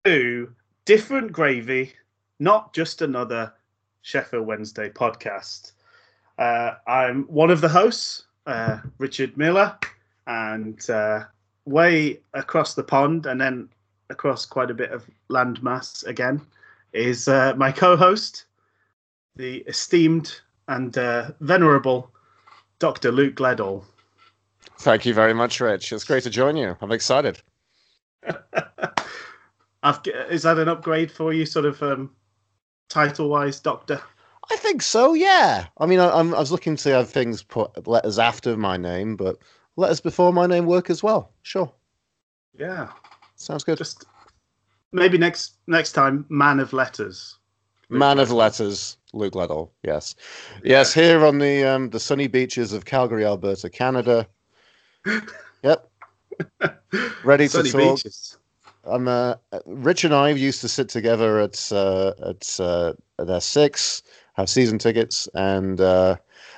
to Different Gravy, not just another Sheffield Wednesday podcast. I'm one of the hosts, Richard Miller, and way across the pond and then across quite a bit of landmass again is my co-host, the esteemed and venerable Dr. Luke Gledall. Thank you very much, Rich. It's great to join you. I'm excited. Is that an upgrade for you, sort of title-wise, Doctor? I think so, yeah. I mean, I was looking to have things put letters after my name, but letters before my name work as well. Sure. Yeah. Sounds good. Just maybe next time, Man of Letters. Man of Letters, Luke Gledall. Yes. Yes, here on the sunny beaches of Calgary, Alberta, Canada. Yep. Ready to talk. Beaches. Rich and I used to sit together at S6, have season tickets, and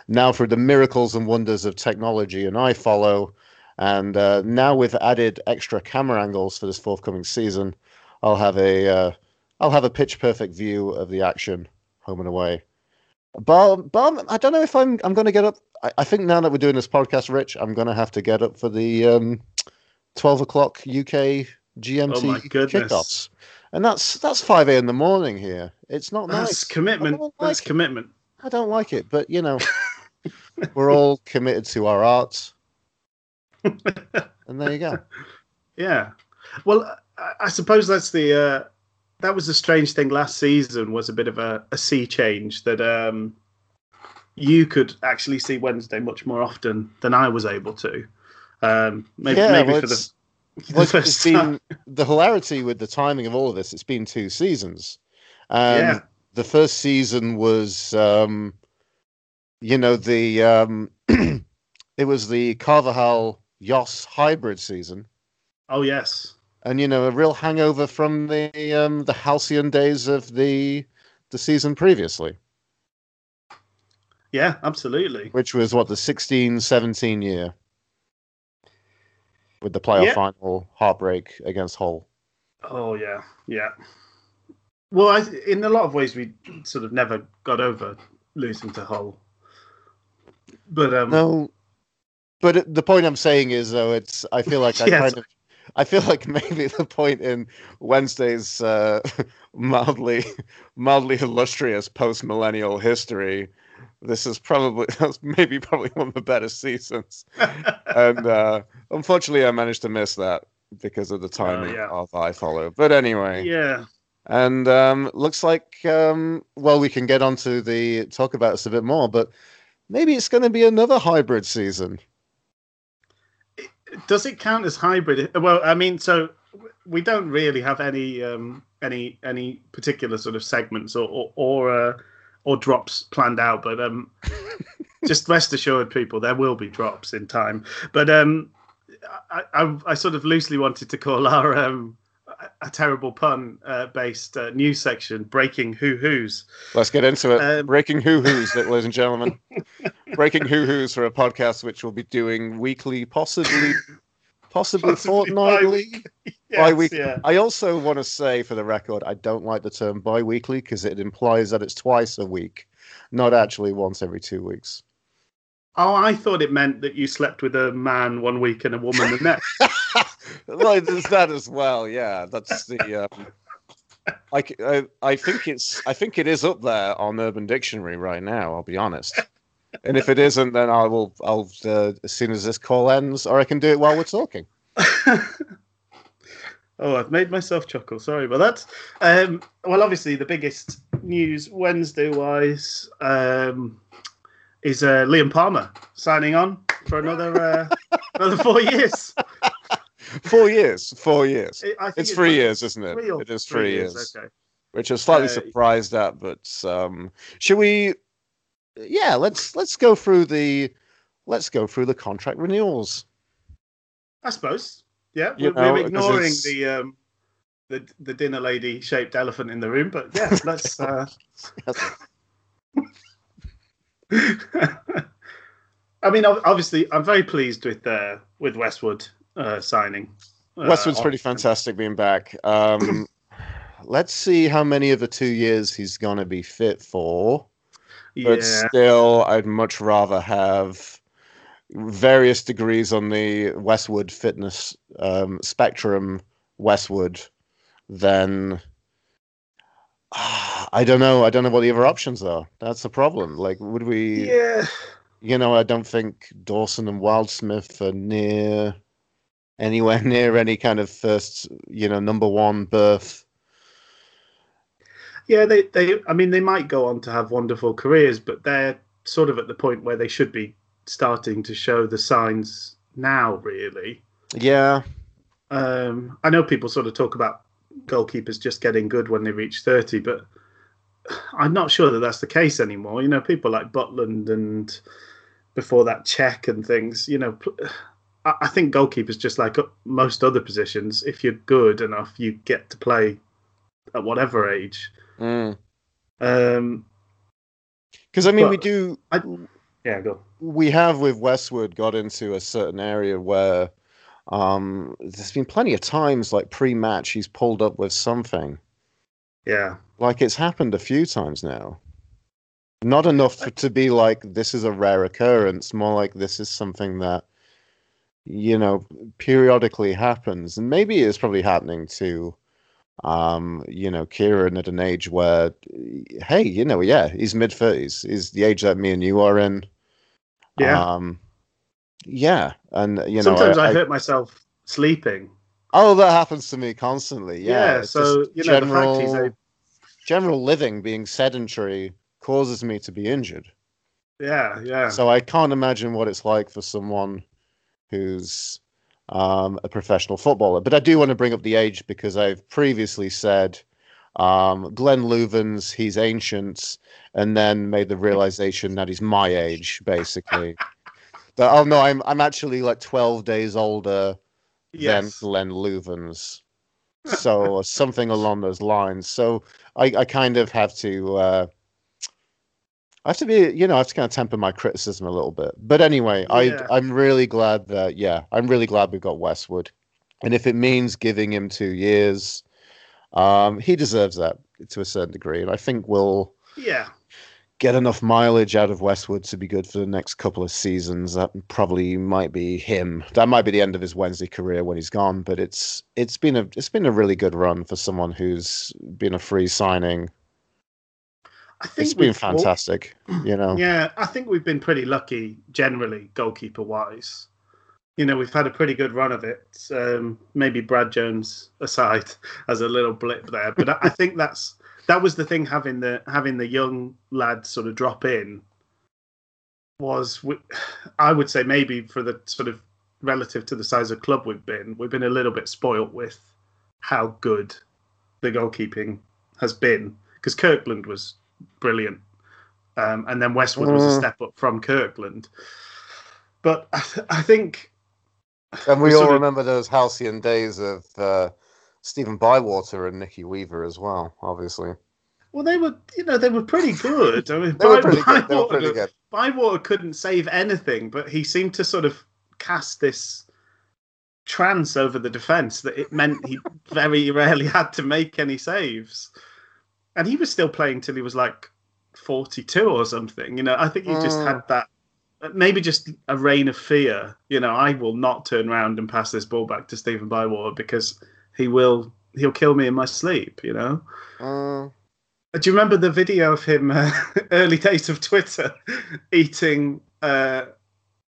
now through the miracles and wonders of technology, and I follow. And now with added extra camera angles for this forthcoming season, I'll have a pitch perfect view of the action home and away. But I don't know if I'm going to get up. I think now that we're doing this podcast, Rich, I'm going to have to get up for the 12 o'clock UK GMT kickoffs, and that's 5 a.m. in the morning here. It's not nice. That's commitment. That's commitment. I don't like it, but we're all committed to our art, and there you go. Yeah. Well, I suppose that's that was the strange thing last season, was a bit of a sea change, that you could actually see Wednesday much more often than I was able to. Maybe for the it's been the hilarity with the timing of all of this. It's been 2 seasons. The first season was, it was the Carvajal-Yoss hybrid season. Oh yes. And a real hangover from the halcyon days of the season previously. Yeah, absolutely. Which was the 16-17 year, with the playoff final heartbreak against Hull. Oh yeah. Well, in a lot of ways, we sort of never got over losing to Hull. But no. But the point I'm saying is, though, I feel like I feel like maybe the point in Wednesday's mildly illustrious post-millennial history, that's maybe one of the better seasons. And unfortunately, I managed to miss that because of the timing of I Follow. But anyway. Yeah. And looks like, we can get on to talk about this a bit more, but maybe it's going to be another hybrid season. Does it count as hybrid? Well, I mean, so we don't really have any particular sort of segments or drops planned out, but just rest assured, people, there will be drops in time. But I sort of loosely wanted to call our a terrible pun based news section "Breaking Hoo-Hoos." Let's get into it. Breaking Hoo-Hoos, ladies and gentlemen. Breaking Hoo-Hoos for a podcast which we'll be doing weekly, possibly fortnightly. Bi-weekly. Yeah. I also want to say, for the record, I don't like the term bi-weekly because it implies that it's twice a week, not actually once every 2 weeks. Oh, I thought it meant that you slept with a man one week and a woman the next. Well, there's that as well. Yeah, that's the. I think it is up there on Urban Dictionary right now. I'll be honest. And if it isn't, then I'll as soon as this call ends, or I can do it while we're talking. Oh, I've made myself chuckle. Sorry about that. Well, obviously, the biggest news Wednesday-wise is Liam Palmer signing on for another 4 years. 4 years. 4 years. It's 3 years, isn't it? It is 3 years. Okay. Which I was slightly surprised at, but should we? Yeah, let's go through the contract renewals. I suppose. Yeah, we're ignoring the Dinnerlady shaped elephant in the room, but yeah, let's. I mean, obviously, I'm very pleased with Westwood signing. Westwood's pretty fantastic being back. let's see how many of the 2 years he's going to be fit for. But Yeah, still, I'd much rather have various degrees on the Westwood fitness spectrum, Westwood, than I don't know. I don't know what the other options are. That's the problem. Like, would we? yeah, I don't think Dawson and Wildsmith are anywhere near any kind of first, number one berth. yeah. I mean, they might go on to have wonderful careers, but they're sort of at the point where they should be starting to show the signs now. Really, Yeah, I know people sort of talk about goalkeepers just getting good when they reach 30, but I'm not sure that that's the case anymore. People like Butland and before that Czech and things. I think goalkeepers, just like most other positions, if you're good enough, you get to play at whatever age. because Um, I mean, but yeah, go. we have with Westwood got into a certain area where there's been plenty of times, like pre-match, he's pulled up with something. Yeah, Like it's happened a few times now. Not enough to be like this is a rare occurrence, more like this is something that, periodically happens. And maybe it's probably happening to Kieran at an age where, hey, yeah, he's mid-30s. He's the age that me and you are in. yeah. Yeah, and Sometimes I hurt myself sleeping. oh, that happens to me constantly. Yeah, Yeah, it's just so the fact he's a general living being sedentary causes me to be injured. yeah. So I can't imagine what it's like for someone who's a professional footballer. But I do want to bring up the age because I've previously said Glenn Loovens, he's ancient, and then made the realization that he's my age, basically. That, oh no, I'm actually like 12 days older than Yes. Glenn Loovens. So something along those lines. So I kind of have to I have to be, I have to kind of temper my criticism a little bit. But anyway, Yeah. I'm really glad that, yeah, I'm really glad we've got Westwood. And if it means giving him 2 years, he deserves that to a certain degree. And I think we'll Yeah. get enough mileage out of Westwood to be good for the next couple of seasons. That probably might be him. That might be the end of his Wednesday career when he's gone. But it's been a really good run for someone who's been a free signing. I It's think been fantastic, Yeah, I think we've been pretty lucky generally, goalkeeper wise. We've had a pretty good run of it. Maybe Brad Jones aside as a little blip there, but I think that was the thing, having the young lads sort of drop in was, I would say, maybe for the sort of relative to the size of club we've been a little bit spoilt with how good the goalkeeping has been, because Kirkland was brilliant, and then Westwood was a step up from Kirkland. But I think and we all remember those halcyon days of Stephen Bywater and Nicky Weaver as well, obviously. Well, they were pretty good. I mean, They were pretty good. They were pretty good. Bywater couldn't save anything, but he seemed to sort of cast this trance over the defence that it meant he very rarely had to make any saves. And he was still playing till he was like 42 or something. I think he just had that, maybe just a reign of fear. I will not turn around and pass this ball back to Stephen Bywater because he'll kill me in my sleep. Do you remember the video of him early days of Twitter eating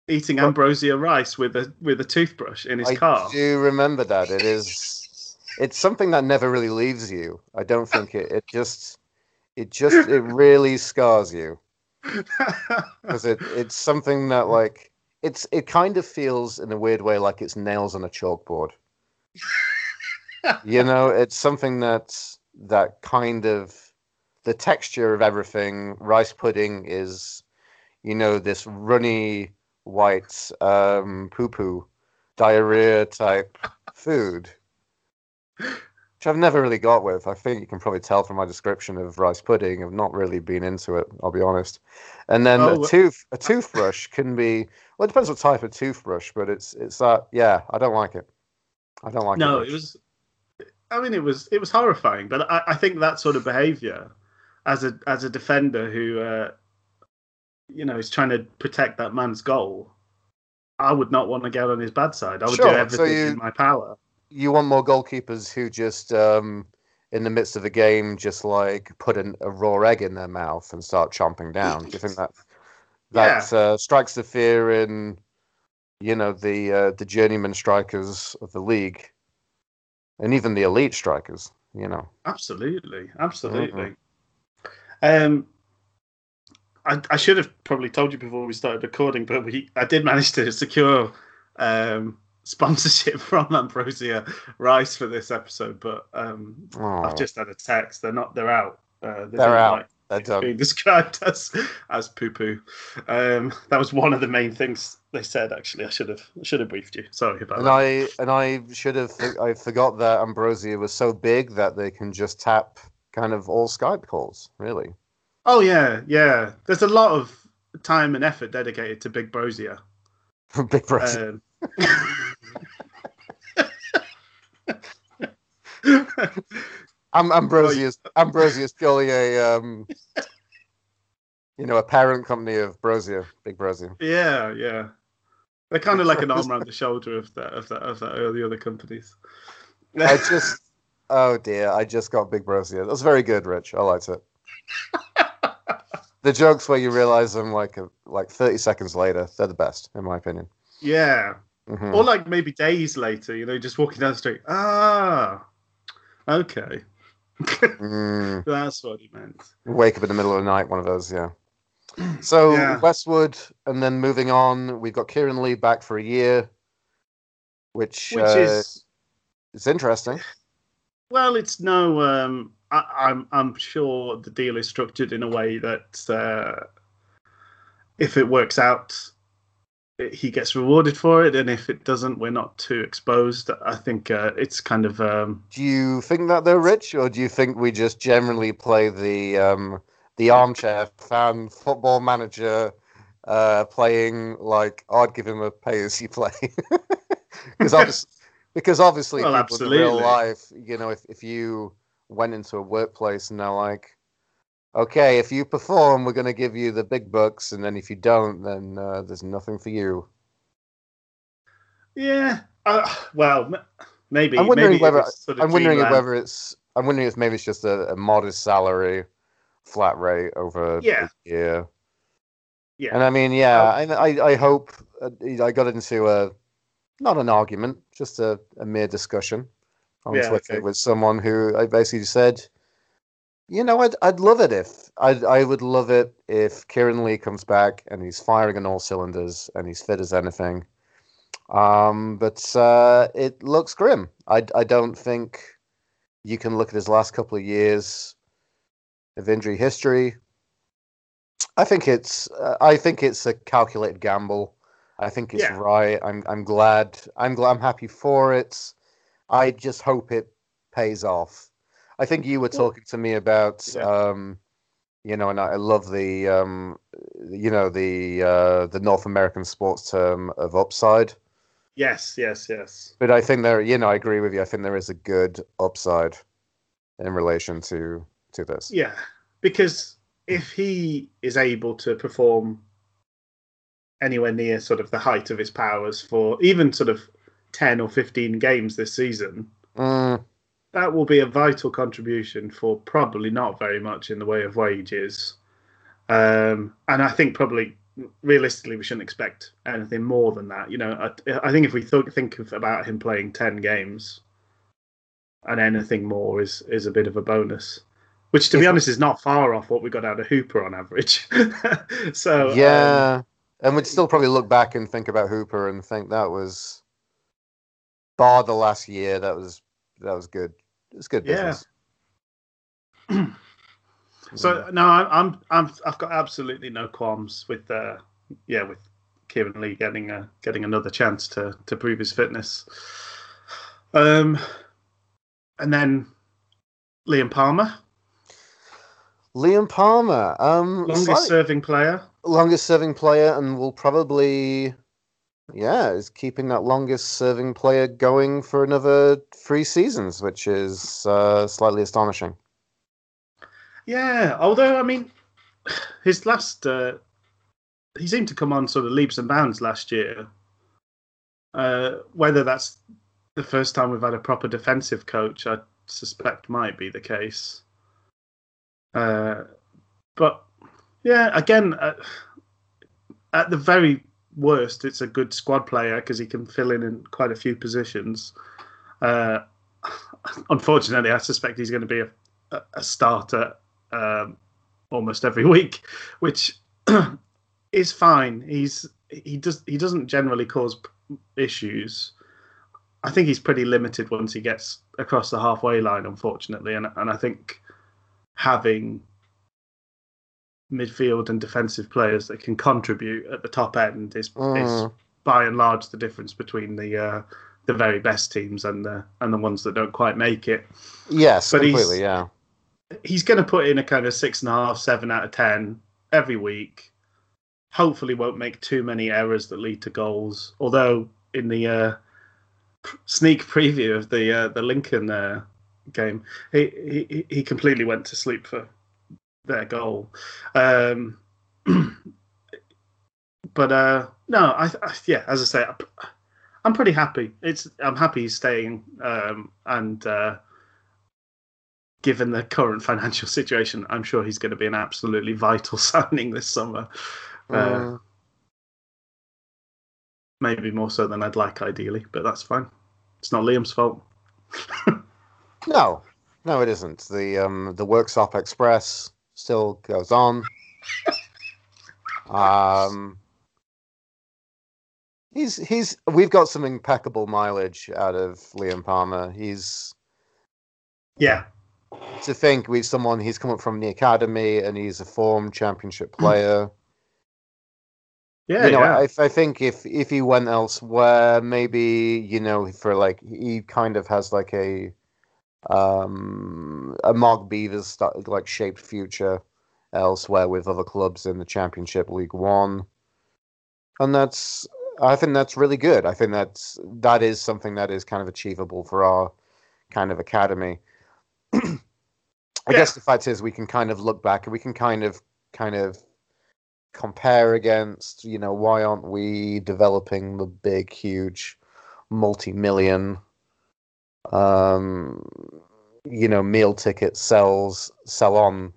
ambrosia rice with a toothbrush in his car? I do remember that. It's something that never really leaves you. I don't think it really scars you. Because it's something that, like, it kind of feels in a weird way like it's nails on a chalkboard. It's something that kind of, the texture of everything. Rice pudding is, this runny white poo-poo diarrhea type food, which I've never really got with. I think you can probably tell from my description of rice pudding. I've not really been into it, I'll be honest. And then a toothbrush can be, well, it depends what type of toothbrush, but it's that, yeah, I don't like it. I don't like it. No, much. it was. I mean, it was horrifying. But I think that sort of behaviour, as a defender who is trying to protect that man's goal, I would not want to get on his bad side. I would do Sure. So everything in my power. you want more goalkeepers who just in the midst of the game just like put a raw egg in their mouth and start chomping down? Do you think that strikes the fear in the journeyman strikers of the league and even the elite strikers? Absolutely. Mm-hmm. I should have probably told you before we started recording, but I did manage to secure sponsorship from Ambrosia Rice for this episode, but I've just had a text. They're out. They're out. Like they're done. Being described as poo-poo. That was one of the main things they said. Actually, I should have briefed you. Sorry about that. I should have. I forgot that Ambrosia was so big that they can just tap kind of all Skype calls. Really. Oh yeah. There's a lot of time and effort dedicated to Big Brosia. Big Brosia. Ambrosia's purely a a parent company of Brosia, Big Brosia. Yeah. They're kind of like an arm around the shoulder of the other companies. Oh dear, I just got Big Brosia. That's very good, Rich. I liked it. The jokes where you realize them like 30 seconds later, they're the best, in my opinion. Yeah. Mm-hmm. Or like maybe days later, just walking down the street. Ah, okay. That's what he meant. Wake up in the middle of the night, one of those, yeah. So Westwood, and then moving on, we've got Kieran Lee back for a year, which is interesting. Well, it's no. I'm sure the deal is structured in a way that if it works out, he gets rewarded for it, and if it doesn't, we're not too exposed. I think it's kind of. Do you think that though, Rich, or do you think we just generally play the armchair fan football manager, playing like I'd give him a pay as you play? because obviously well, people absolutely. in real life, if you went into a workplace and they're like, okay, if you perform, we're going to give you the big bucks, and then if you don't, then there's nothing for you. Yeah. Well, maybe. I'm wondering if maybe it's just a modest salary, flat rate over a year. Yeah. And I mean, I hope I got into not an argument, just a mere discussion on Twitter with someone who I basically said, I'd love it if I would love it if Kieran Lee comes back and he's firing on all cylinders and he's fit as anything. But it looks grim. I don't think you can look at his last couple of years of injury history. I think it's a calculated gamble. I think it's right. I'm glad. I'm happy for it. I just hope it pays off. I think you were talking to me about, and I love the, the North American sports term of upside. Yes. But I think I agree with you. I think there is a good upside in relation to this. Yeah, because if he is able to perform anywhere near sort of the height of his powers for even sort of 10 or 15 games this season, that will be a vital contribution for probably not very much in the way of wages. And I think probably realistically we shouldn't expect anything more than that. I think if we think about him playing 10 games and anything more is a bit of a bonus, which to be honest is not far off what we got out of Hooper on average. So and we'd still probably look back and think about Hooper and think that was, bar the last year, that was good. It's good business. So no, I've got absolutely no qualms with Kieran Lee getting another chance to prove his fitness. And then Liam Palmer. Longest serving player, and will probably Yeah, is keeping that longest serving player going for another 3 seasons, which is slightly astonishing. Yeah, although I mean, his last he seemed to come on sort of leaps and bounds last year. Whether that's the first time we've had a proper defensive coach, I suspect might be the case. But yeah, again, at the very worst, it's a good squad player because he can fill in quite a few positions. Uh, Unfortunately, I suspect he's going to be a starter almost every week, which is fine. He doesn't generally cause issues. I think he's pretty limited once he gets across the halfway line, unfortunately, and I think having midfield and defensive players that can contribute at the top end is by and large the difference between the very best teams and the ones that don't quite make it. Yes, But completely. Yeah. he's going to put in a kind of 6.5, 7 out of 10 every week. Hopefully, won't make too many errors that lead to goals. Although in the sneak preview of the Lincoln game, he completely went to sleep for their goal. But no, yeah, as I say, I'm pretty happy. I'm happy he's staying, and given the current financial situation, I'm sure he's going to be an absolutely vital signing this summer. Maybe more so than I'd like, ideally, but that's fine. It's not Liam's fault. No, it isn't. The Worksop Express still goes on. We've got some impeccable mileage out of Liam Palmer. Yeah. To think he's come up from the academy and he's a former championship player. Yeah, I think if he went elsewhere, maybe, for like, he kind of has like a Mark Beavers like shaped future elsewhere with other clubs in the Championship League One, and I think that's really good. I think that is something that is kind of achievable for our kind of academy. I guess the fact is we can kind of look back and we can kind of compare against, why aren't we developing the big, huge, multi-million, meal ticket sell on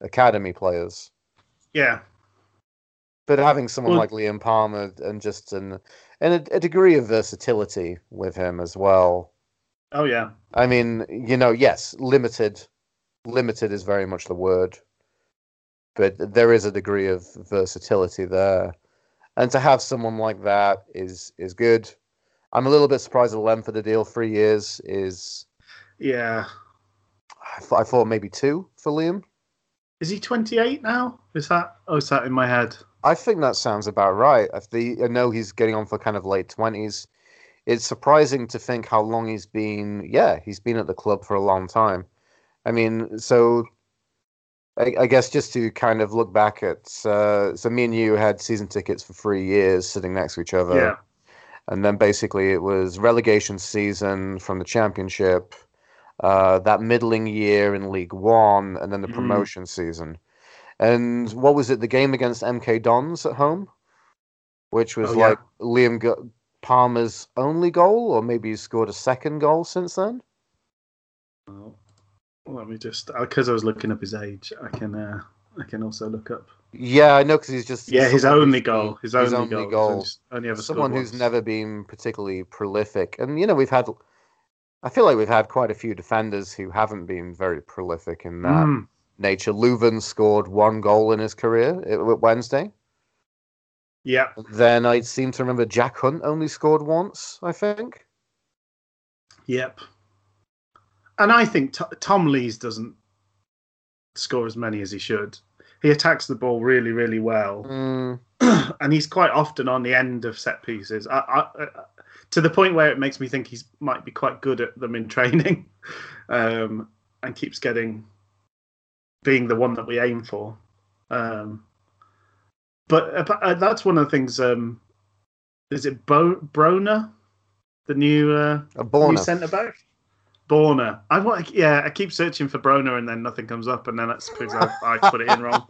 academy players. Yeah. But having someone like Liam Palmer and just a degree of versatility with him as well. Oh yeah. I mean, yes, limited is very much the word, but there is a degree of versatility there, and to have someone like that is good. I'm a little bit surprised at the length of the deal. 3 years is. Yeah. I thought maybe 2 for Liam. Is he 28 now? Is that in my head? I think that sounds about right. I know he's getting on for kind of late 20s. It's surprising to think how long he's been. Yeah, he's been at the club for a long time. I mean, so I guess just to kind of look back at, so me and you had season tickets for 3 years sitting next to each other. Yeah. And then basically it was relegation season from the championship, that middling year in League One, and then the promotion season. And what was it? The game against MK Dons at home, which was Liam Palmer's only goal, or maybe he's scored a second goal since then. Oh, let me just, because I was looking up his age, I can also look up. Yeah, I know, because he's just his only goal. His only goal. Only ever someone who's never been particularly prolific, and I feel like we've had quite a few defenders who haven't been very prolific in that nature. Leuven scored 1 goal in his career at Wednesday. Yeah. Then I seem to remember Jack Hunt only scored once, I think. Yep. And I think Tom Lees doesn't score as many as he should. He attacks the ball really, really well. And he's quite often on the end of set pieces. To the point where it makes me think he might be quite good at them in training, and keeps being the one that we aim for. But that's one of the things Is it Broner, the new Borna. centre back? Borner. I keep searching for Broner and then nothing comes up, and then that's because I put it in wrong.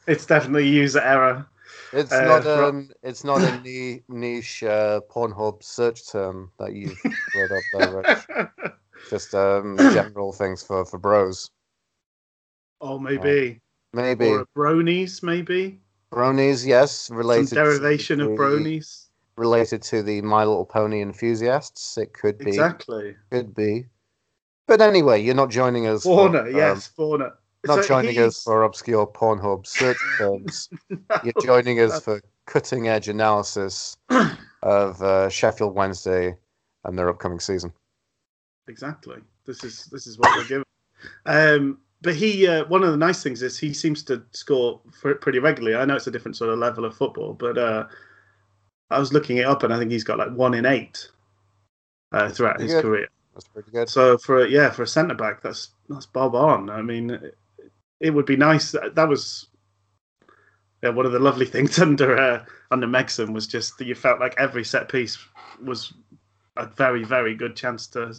It's definitely a user error. It's not a niche Pornhub search term that you've brought up there, Rich. Just general things for bros. Oh, maybe. Maybe. Or a bronies, maybe. Bronies, yes, related. Some derivation of bronies. Related to the My Little Pony enthusiasts. It could be. Exactly. Could be. But anyway, you're not joining us Borna, yes, Borna. Not joining us for obscure Pornhub search terms. No, you're joining us for cutting-edge analysis of Sheffield Wednesday and their upcoming season. Exactly. This is what we're giving. But he, one of the nice things is he seems to score pretty regularly. I know it's a different sort of level of football, but I was looking it up, and I think he's got like 1 in 8 throughout his career. That's pretty good. So for a centre back, that's bob on. I mean, it would be nice. That was one of the lovely things under Megson was just that you felt like every set piece was a very, very good chance to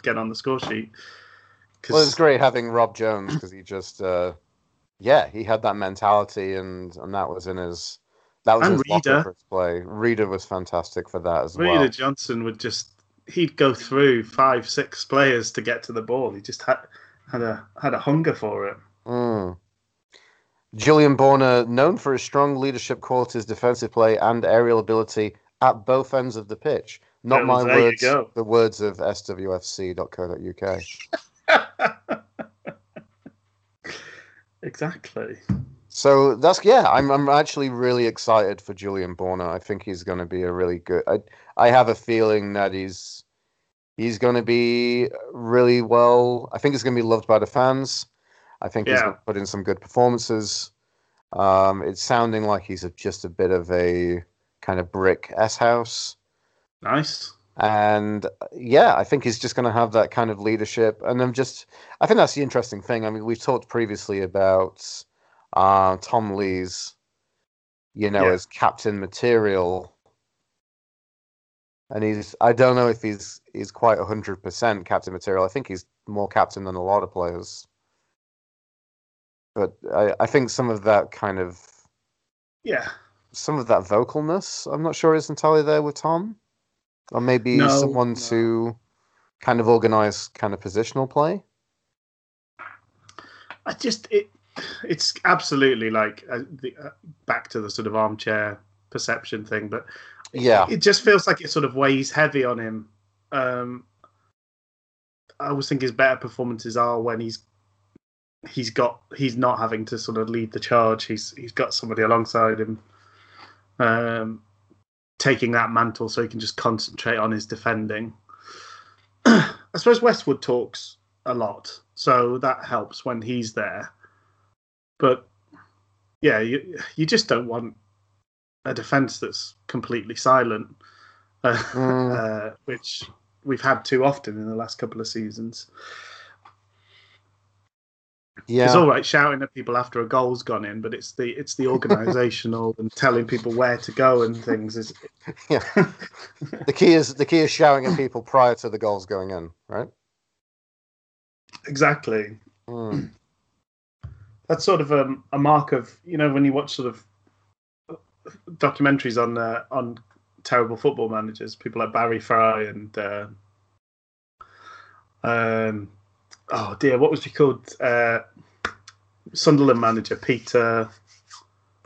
get on the score sheet. Well, it's great having Rob Jones because he just he had that mentality and that was in his locker for his play. Reader was fantastic for that as well. Reader Johnson would he'd go through 5-6 players to get to the ball. He just had a hunger for it. Julian Borna, known for his strong leadership qualities, defensive play, and aerial ability at both ends of the pitch. Not my words, the words of swfc.co.uk. Exactly. So I'm actually really excited for Julian Borna. I think he's going to be a really good. I have a feeling that he's going to be really well. I think he's going to be loved by the fans. I think he's going to put in some good performances. It's sounding like he's just a bit of a kind of brick S-house. Nice. And I think he's just going to have that kind of leadership. And I think that's the interesting thing. I mean, we've talked previously about Tom Lees, as captain material. And I don't know if he's quite 100% captain material. I think he's more captain than a lot of players. But I think some of that kind of... some of that vocalness, I'm not sure is entirely there with Tom. Or maybe someone to kind of organise kind of positional play. It's absolutely like back to the sort of armchair perception thing, but it just feels like it sort of weighs heavy on him. I always think his better performances are when he's not having to sort of lead the charge. He's got somebody alongside him. Taking that mantle so he can just concentrate on his defending. I suppose Westwood talks a lot, so that helps when he's there. But you just don't want a defence that's completely silent, which we've had too often in the last couple of seasons. Yeah. It's all right shouting at people after a goal's gone in, but it's the organisational and telling people where to go and things. The key is shouting at people prior to the goals going in, right? Exactly. That's sort of a mark of when you watch sort of documentaries on terrible football managers, people like Barry Fry and oh dear, what was he called? Sunderland manager Peter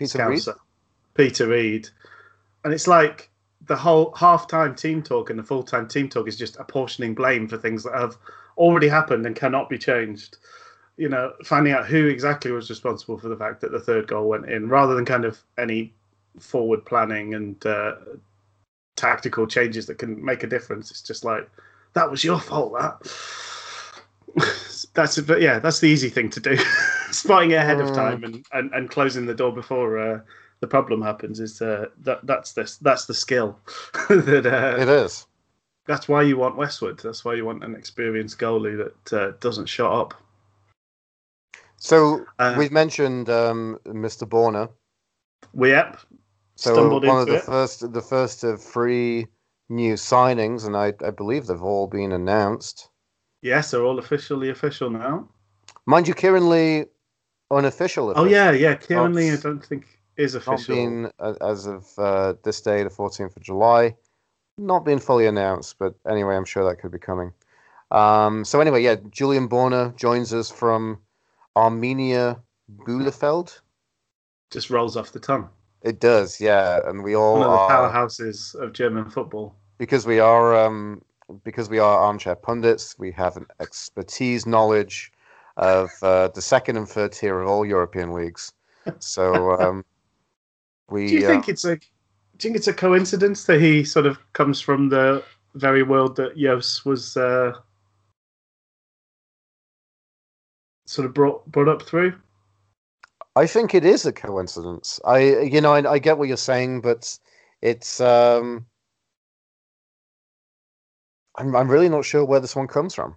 Reid. Peter Reid, and it's like the whole half-time team talk and the full-time team talk is just apportioning blame for things that have already happened and cannot be changed. Finding out who exactly was responsible for the fact that the third goal went in, rather than kind of any forward planning and tactical changes that can make a difference. It's just like, that was your fault. That's the easy thing to do. Spotting it ahead of time and closing the door before the problem happens is that's the skill. It is. That's why you want Westwood. That's why you want an experienced goalie that doesn't shut up. So we've mentioned Mr. Borna. So Stumbled one of into it. the first of three new signings, and I believe they've all been announced. Yes, they're all officially official now. Mind you, Kieran Lee, unofficial Oh official. yeah. Kieran Lee, I Not, don't think is not official. been, as of this day, the 14th of July, not been fully announced, but anyway, I'm sure that could be coming. So anyway, yeah, Julian Borner joins us from Arminia Bielefeld. Just rolls off the tongue. It does, yeah, and we all One of the are powerhouses of German football. because we are armchair pundits. We have an expertise knowledge of the second and third tier of all European leagues. So Do you we think it's a do you think it's a coincidence that he sort of comes from the very world that Jos was sort of brought up through? I think it is a coincidence. I get what you're saying, but it's I'm really not sure where this one comes from.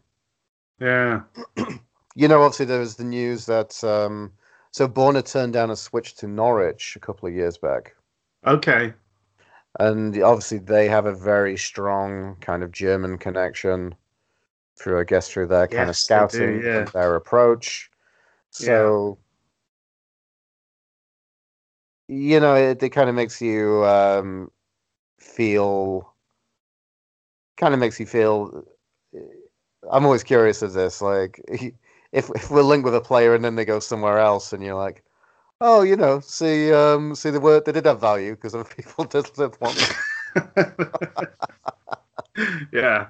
Yeah. Obviously there was the news that so Borna turned down a switch to Norwich a couple of years back. Okay. And obviously they have a very strong kind of German connection through their kind of Yes, they scouting do. Yeah. and their approach. So, it kind of makes you feel, I'm always curious of this. Like, if we're linked with a player and then they go somewhere else and you're like, oh, see the word, they did have value because other people did want them. Yeah.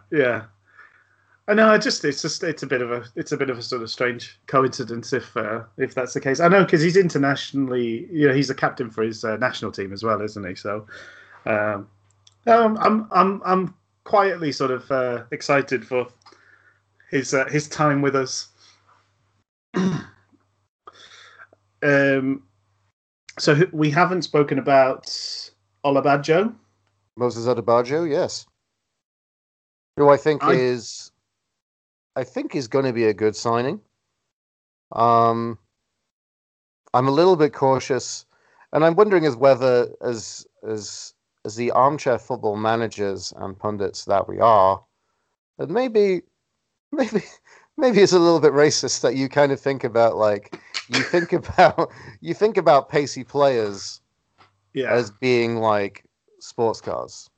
I know. It's a bit of a sort of strange coincidence if that's the case. I know because he's internationally, he's a captain for his national team as well, isn't he? So, I'm quietly sort of excited for his time with us. So we haven't spoken about Olabajo. Moses Adebayo, yes. Who I think is going to be a good signing. I'm a little bit cautious, and I'm wondering as the armchair football managers and pundits that we are, that maybe it's a little bit racist that you kind of think about you think about pacey players as being like sports cars.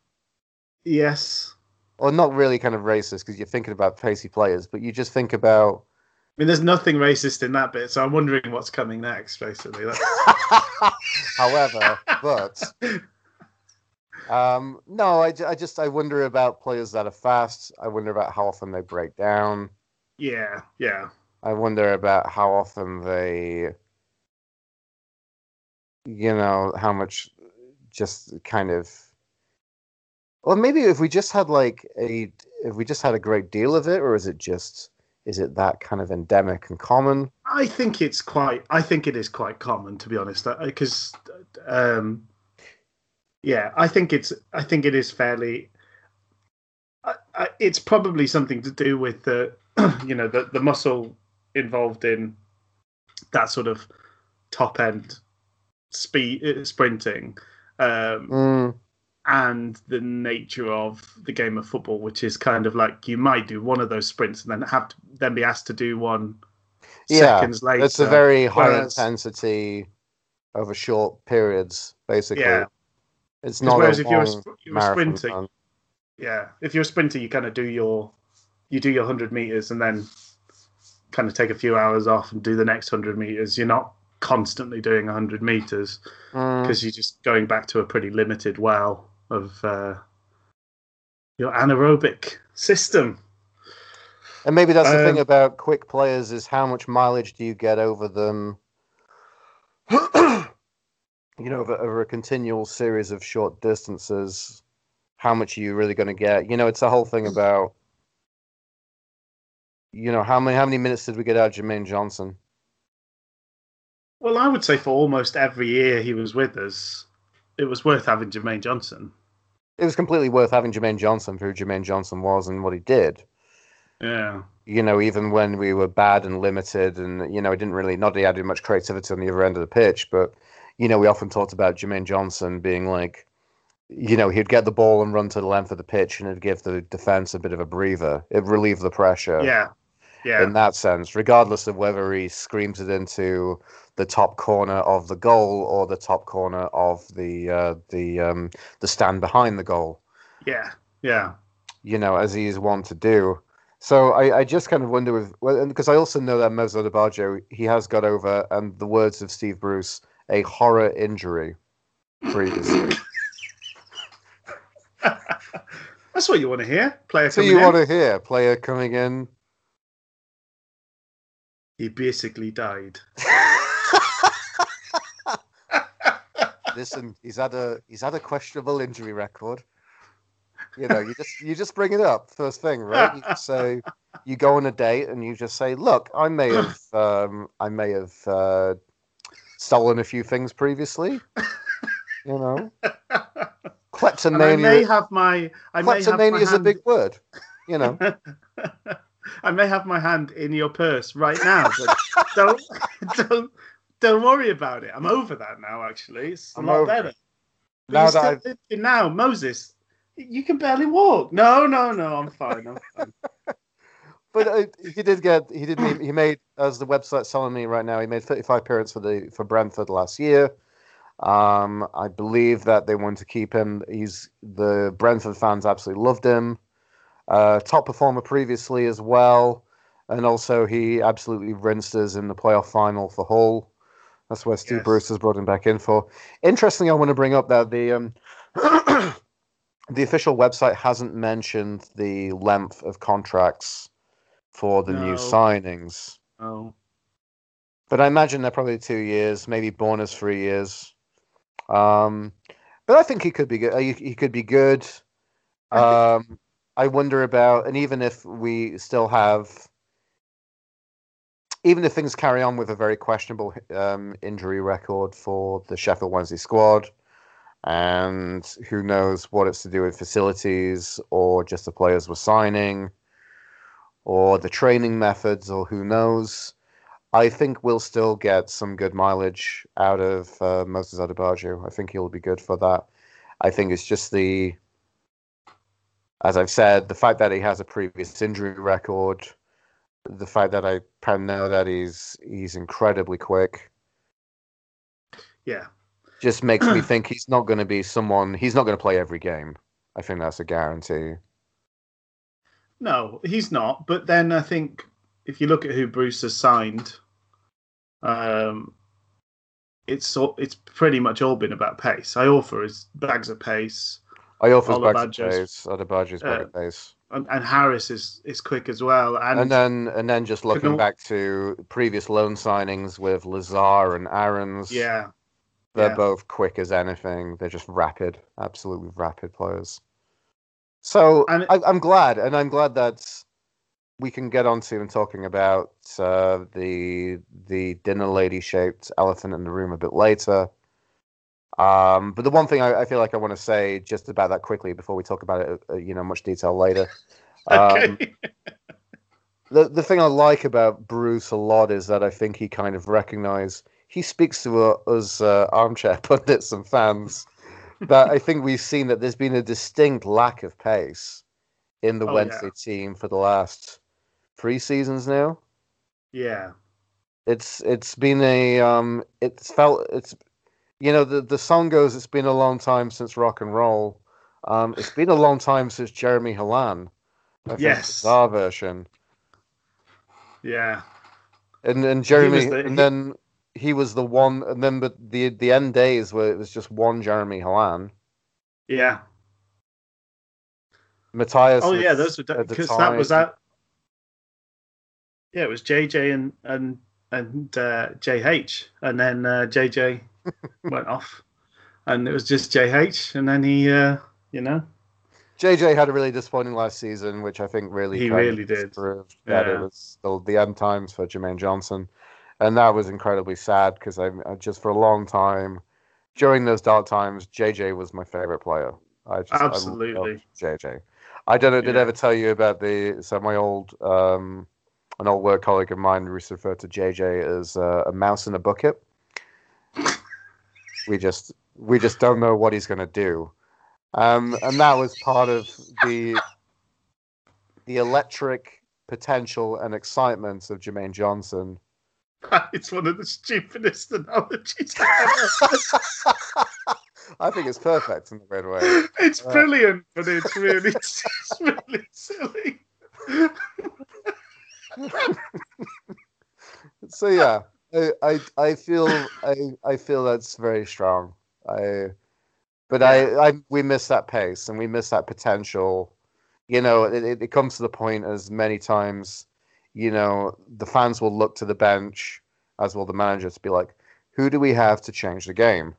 Yes. Or not really kind of racist because you're thinking about pacey players, but you just think about. I mean, there's nothing racist in that bit, so I'm wondering what's coming next, basically. However, but no, I wonder about players that are fast. I wonder about how often they break down. Yeah. I wonder about how often they, how much just kind of. Or maybe if we just had a great deal of it, or is it that kind of endemic and common? I think it is quite common, to be honest, because I think it is fairly. It's probably something to do with the the muscle involved in that sort of top end speed sprinting. And the nature of the game of football, which is kind of like you might do one of those sprints and then be asked to do one seconds later. It's a very high intensity over short periods, basically. Yeah. It's not whereas a if you're long a sprinter, if you're a sprinter, you kind of do your 100 meters and then kind of take a few hours off and do the next 100 meters. You're not constantly doing 100 meters because you're just going back to a pretty limited well of your anaerobic system. And maybe that's the thing about quick players is how much mileage do you get over them, over a continual series of short distances, how much are you really going to get? It's the whole thing about, how many minutes did we get out of Jermaine Johnson? Well, I would say for almost every year he was with us, it was worth having Jermaine Johnson. It was completely worth having Jermaine Johnson for who Jermaine Johnson was and what he did. Yeah. Even when we were bad and limited and, it didn't really, not that he added much creativity on the other end of the pitch, but, we often talked about Jermaine Johnson being like, he'd get the ball and run to the length of the pitch, and it'd give the defense a bit of a breather. It'd relieve the pressure Yeah, yeah, in that sense, regardless of whether he screams it into the top corner of the goal or the top corner of the stand behind the goal. yeah, yeah. As he is wont to do. So I just kind of wonder if, well, because I also know that Moses Odebajo, he has got over, and the words of Steve Bruce, a horror injury previously. That's what you want to hear. Player So coming you in. want to hear player coming in? He basically died. Listen, he's had a questionable injury record. You just bring it up first thing, right? You just say, you go on a date and you just say, look, I may have stolen a few things previously. Kleptomania. Kleptomania is a big word. I may have my hand in your purse right now, but don't worry about it. I'm over that now. Actually, it's a lot better. Now, Moses, you can barely walk. No, I'm fine. But he made, as the website's telling me right now, he made 35 appearances for Brentford last year. I believe that they want to keep him. The Brentford fans absolutely loved him. Top performer previously as well, and also he absolutely rinsed us in the playoff final for Hull. That's where Steve Bruce has brought him back in for. Interestingly, I want to bring up that the official website hasn't mentioned the length of contracts for the new signings. Oh. But I imagine they're probably 2 years, maybe bonus 3 years. But I think he could be good. He could be good. I wonder about, and even if things carry on with a very questionable injury record for the Sheffield Wednesday squad, and who knows what it's to do with facilities or just the players we're signing or the training methods, or who knows, I think we'll still get some good mileage out of Moses Odebajo. I think he'll be good for that. I think it's just as I've said, the fact that he has a previous injury record, the fact that I know that he's incredibly quick. Yeah. Just makes me think he's not going to play every game. I think that's a guarantee. No, he's not. But then I think if you look at who Bruce has signed, it's pretty much all been about pace. Iorfa is bags of pace. Iorfa's bags of pace. Odebajo's bags of pace. And Harris is quick as well. And then just looking back to previous loan signings with Lazar and Aarons. Yeah. They're both quick as anything. They're just rapid, absolutely rapid players. So I'm glad that we can get onto and talking about the Dinnerlady shaped elephant in the room a bit later. But the one thing I feel like I want to say just about that quickly before we talk about it, much detail later. Okay. The thing I like about Bruce a lot is that I think he kind of recognized. He speaks to us armchair pundits and fans that I think we've seen that there's been a distinct lack of pace in the Wednesday team for the last 3 seasons now. Yeah. It's been the song goes, it's been a long time since rock and roll. It's been a long time since Jeremy Hallan. I think it's our version. Yeah. And Jeremy, then he was the one, and then but the end days where it was just one Jeremy Hallan. Yeah. Matthias. Oh yeah, those were because that was that. Yeah, it was JJ and JH, and then JJ went off, and it was just JH, and then he, JJ had a really disappointing last season, which I think really did proved that it was still the end times for Jermaine Johnson. And that was incredibly sad because I just for a long time, during those dark times, JJ was my favorite player. Absolutely I loved JJ. I don't know. Did I ever tell you about my old an old work colleague of mine used to refer to JJ as a mouse in a bucket. We just don't know what he's going to do. And that was part of the electric potential and excitement of Jermaine Johnson. It's one of the stupidest analogies I've ever heard. I think it's perfect in a weird way. It's brilliant, but it's really silly. So yeah, I feel that's very strong. We miss that pace and we miss that potential. It comes to the point as many times, the fans will look to the bench, as will the manager, to be like, who do we have to change the game?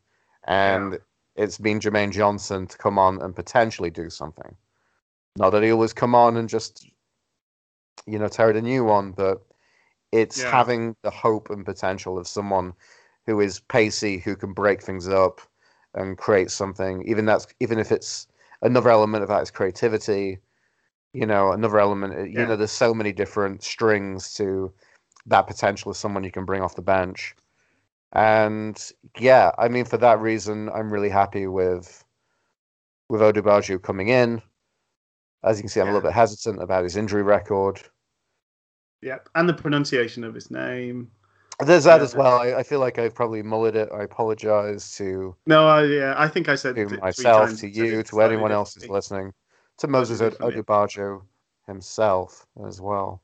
And it's been Jermaine Johnson to come on and potentially do something. Not that he always come on and just, tear the new one, but it's having the hope and potential of someone who is pacey, who can break things up and create something. Even if it's another element of that is creativity. Another element. There's so many different strings to that potential of someone you can bring off the bench. And yeah, I mean, for that reason, I'm really happy with Odubaju coming in. As you can see, I'm a little bit hesitant about his injury record. Yep, and the pronunciation of his name. There's that as well. I feel like I've probably mullered it. I apologize to. No, I think I said to myself, to you, to anyone else who's listening, to Moses Odubaju himself as well.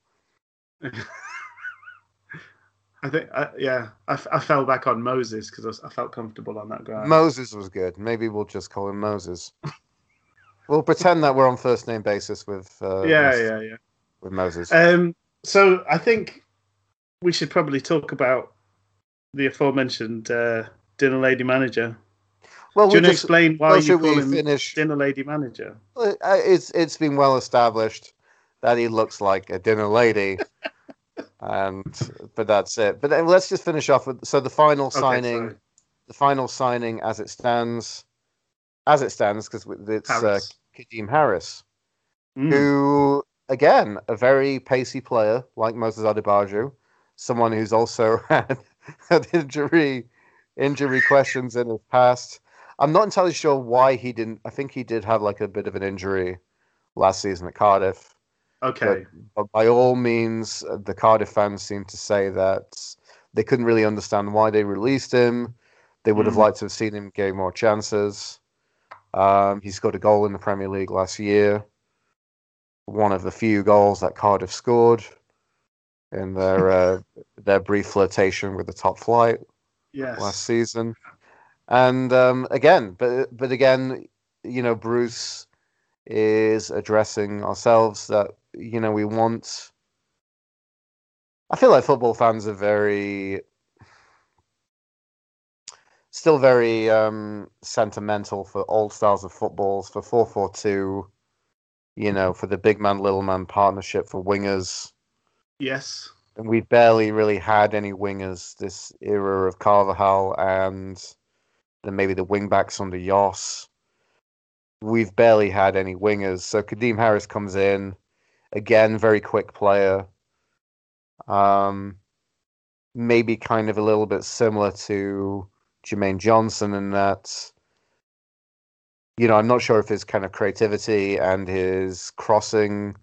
I think, I fell back on Moses because I felt comfortable on that guy. Moses was good. Maybe we'll just call him Moses. We'll pretend that we're on first name basis with with Moses. So I think we should probably talk about the aforementioned Dinnerlady manager. Well, do you want to explain why you call him Dinnerlady manager? It's been well established that he looks like a dinner lady. But that's it. But then let's just finish off with the final signing. The final signing as it stands, because it's Kadeem Harris, who again a very pacey player like Moses Odubaju, someone who's also had injury questions in his past. I'm not entirely sure why he didn't. I think he did have like a bit of an injury last season at Cardiff. Okay. But by all means, the Cardiff fans seem to say that they couldn't really understand why they released him. They would have liked to have seen him get more chances. He scored a goal in the Premier League last year. One of the few goals that Cardiff scored in their brief flirtation with the top flight last season. And again, Bruce is addressing ourselves that we want. I feel like football fans are still very sentimental for old styles of footballs, for 4-4-2, for the big man little man partnership for wingers. Yes. And we've barely really had any wingers this era of Carvajal and then maybe the wing backs under Yoss. We've barely had any wingers. So Kadeem Harris comes in, again, very quick player. Maybe kind of a little bit similar to Jermaine Johnson in that, I'm not sure if his kind of creativity and his crossing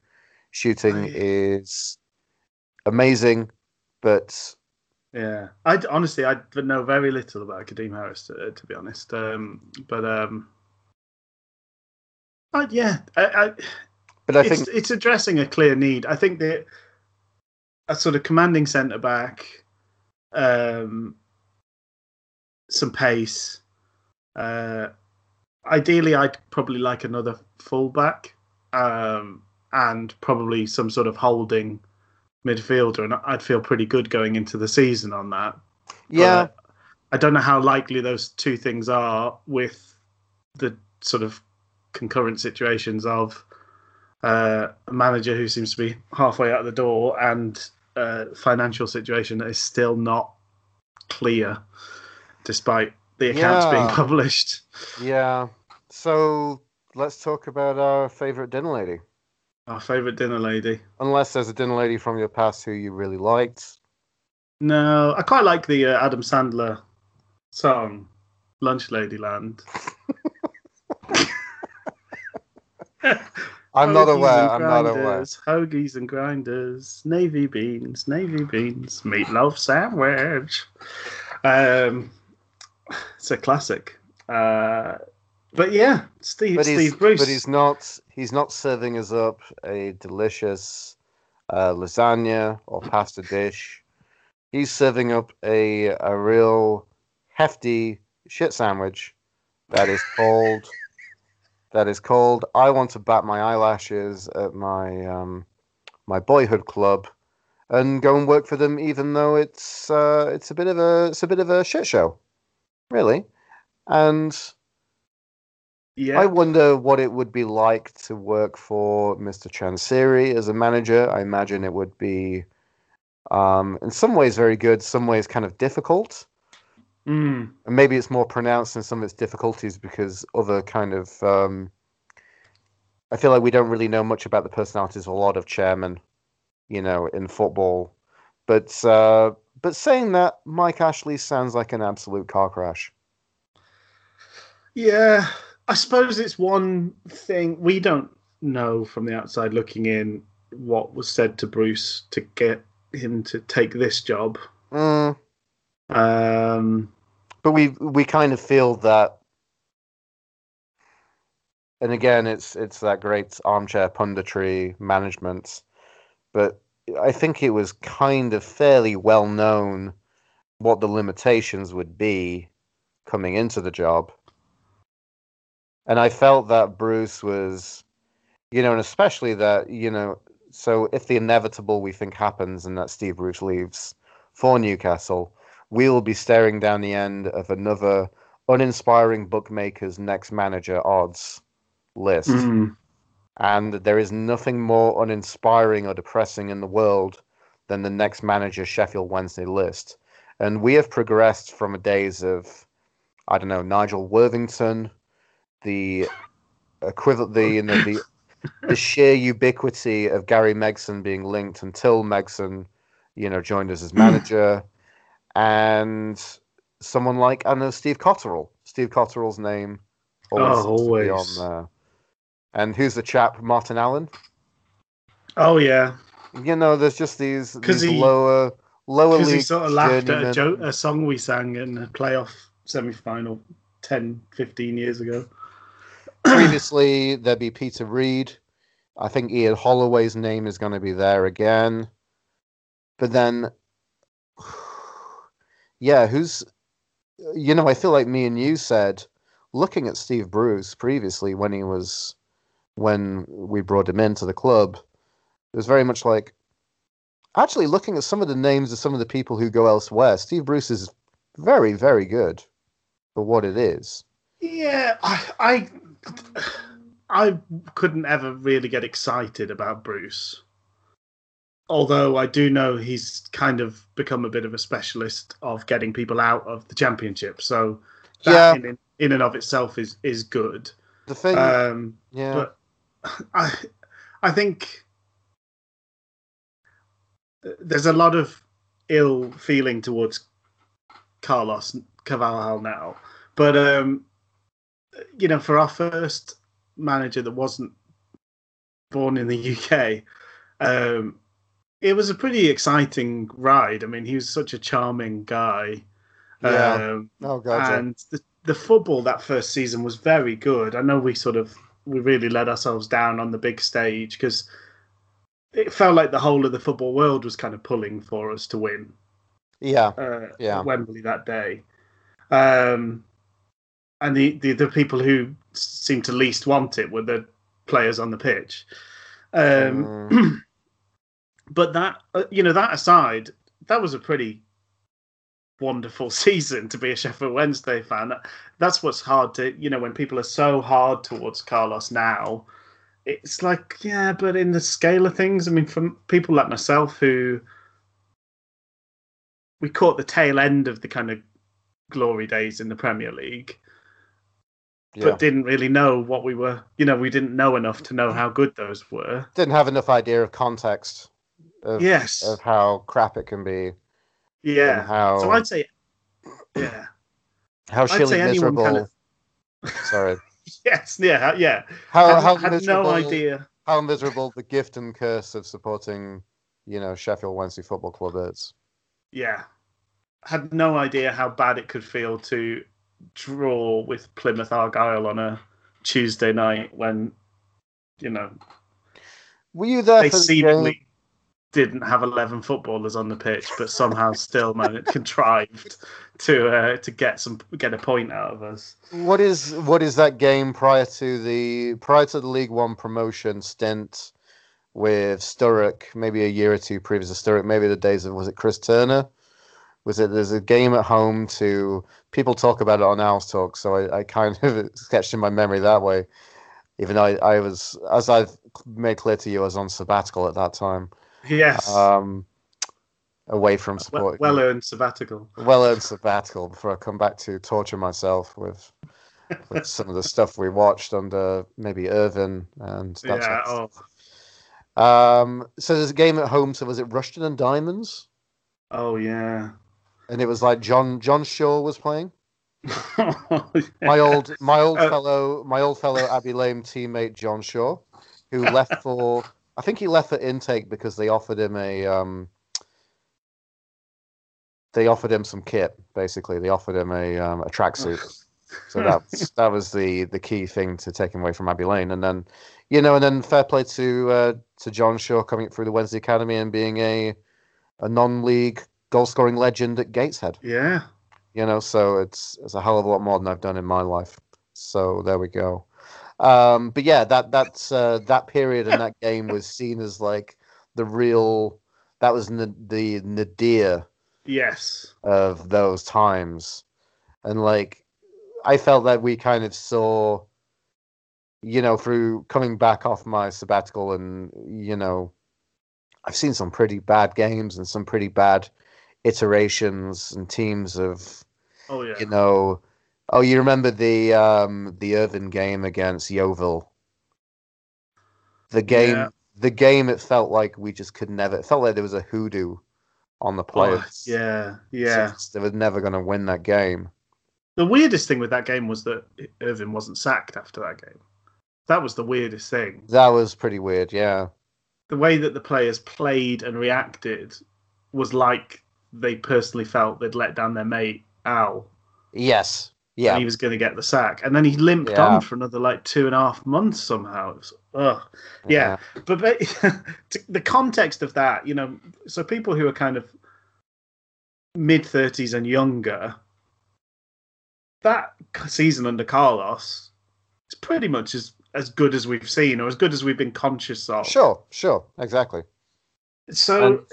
shooting is amazing, but yeah, I honestly know very little about Kadeem Harris to be honest. But I think it's addressing a clear need. I think that a sort of commanding centre back, some pace. Ideally, I'd probably like another fullback, and probably some sort of holding midfielder, and I'd feel pretty good going into the season on that. Yeah, but I don't know how likely those two things are with the sort of concurrent situations of a manager who seems to be halfway out the door and a financial situation that is still not clear, despite the accounts being published. Yeah. So let's talk about our favourite dinner lady. Our favourite dinner lady. Unless there's a dinner lady from your past who you really liked. No, I quite like the Adam Sandler song. Lunch Ladyland. I'm not aware. Hoagies and grinders, navy beans, meatloaf sandwich. It's a classic. But yeah, Steve Bruce. But he's not serving us up a delicious lasagna or pasta dish. He's serving up a real hefty shit sandwich that is called I want to bat my eyelashes at my my boyhood club and go and work for them, even though it's a bit of a shit show, really. And yeah, I wonder what it would be like to work for Mr. Chansiri as a manager. I imagine it would be, in some ways, very good, some ways kind of difficult. And maybe it's more pronounced in some of its difficulties because other kind of I feel like we don't really know much about the personalities of a lot of chairmen, in football. But saying that, Mike Ashley sounds like an absolute car crash. Yeah, I suppose it's one thing we don't know from the outside looking in what was said to Bruce to get him to take this job. But we kind of feel that, and again, it's that great armchair punditry management, but I think it was kind of fairly well known what the limitations would be coming into the job. And I felt that Bruce was, and especially that, so if the inevitable we think happens and that Steve Bruce leaves for Newcastle, we'll be staring down the end of another uninspiring bookmaker's next manager odds list. And there is nothing more uninspiring or depressing in the world than the next manager Sheffield Wednesday list. And we have progressed from days of, I don't know, Nigel Worthington, the equivalent, the sheer ubiquity of Gary Megson being linked until Megson, joined us as manager, and someone like, I know, Steve Cotterill. Steve Cotterill's name always seems to be on there. And who's the chap? Martin Allen? Oh, yeah. There's just these lower league. Because he sort of laughed at a song we sang in a playoff semi-final 10, 15 years ago. Previously, there'd be Peter Reid. I think Ian Holloway's name is going to be there again. But then, yeah, who's... I feel like me and you said, looking at Steve Bruce previously when we brought him into the club, it was very much like, actually looking at some of the names of some of the people who go elsewhere, Steve Bruce is very, very good for what it is. Yeah, I couldn't ever really get excited about Bruce. Although I do know he's kind of become a bit of a specialist of getting people out of the Championship. So that in and of itself is good. The thing, but I think there's a lot of ill feeling towards Carlos Carvalhal now. But for our first manager that wasn't born in the UK, it was a pretty exciting ride. I mean, he was such a charming guy. Yeah. And the football that first season was very good. I know we really let ourselves down on the big stage because it felt like the whole of the football world was kind of pulling for us to win. At Wembley that day. And the people who seemed to least want it were the players on the pitch. But that, that aside, that was a pretty wonderful season to be a Sheffield Wednesday fan. That's what's hard to, when people are so hard towards Carlos now, it's like, yeah, but in the scale of things, I mean, for people like myself who we caught the tail end of the kind of glory days in the Premier League, but didn't really know what we were, we didn't know enough to know how good those were. Didn't have enough idea of context of how crap it can be. Yeah. So I'd say, yeah. How I'd shilly say anyone kind miserable. of Sorry. yes, yeah. How Had no miserable. idea. How miserable the gift and curse of supporting, Sheffield Wednesday Football Club is. Yeah, had no idea how bad it could feel to draw with Plymouth Argyle on a Tuesday night when you know Were you there they for the game? seemingly didn't have 11 footballers on the pitch, but somehow still contrived to get a point out of us. What is that game prior to the League One promotion stint with Sturrock, maybe a year or two previous to Sturrock, maybe the days of, was it Chris Turner? There's a game at home to, people talk about it on Owls Talk, so I kind of sketched in my memory that way. Even though I was, as I've made clear to you, I was on sabbatical at that time, Yes, um, away from well supporting, earned sabbatical. well-earned sabbatical before I come back to torture myself with some of the stuff we watched under maybe Irvin and that Yeah. sort of Oh. stuff. So there's a game at home. So was it Rushton and Diamonds? Oh yeah. And it was like John Shaw was playing. My Yeah. old my old Uh, fellow my old fellow Abbey Lane teammate John Shaw, who left for, I think he left for intake because they offered him some kit. Basically, they offered him a tracksuit. So that was the key thing to take him away from Abbey Lane, and then fair play to John Shaw coming through the Wednesday Academy and being a non-league goal scoring legend at Gateshead. yeah. So it's a hell of a lot more than I've done in my life. So there we go. But yeah, that period and that game was seen as like the real, that was the nadir Yes. of those times, and like I felt that we kind of saw, through coming back off my sabbatical, and I've seen some pretty bad games and some pretty bad iterations and teams of, Oh you yeah. know, oh, you remember the Irvin game against Yeovil? Yeah. The game, it felt like we just could never. It felt like there was a hoodoo on the Oh players. yeah. So Yeah. they were never going to win that game. The weirdest thing with that game was that Irvin wasn't sacked after that game. That was the weirdest thing. That was pretty weird. Yeah. The way that the players played and reacted was like they personally felt they'd let down their mate Al, Yes. and Yeah. he was going to get the sack, and then he limped on Yeah. for another like 2.5 months somehow. It was, ugh. Yeah, Yeah. but the context of that, so people who are kind of mid-30s and younger, that season under Carlos is pretty much as good as we've seen, or as good as we've been conscious of. Sure. Sure. Exactly. And So,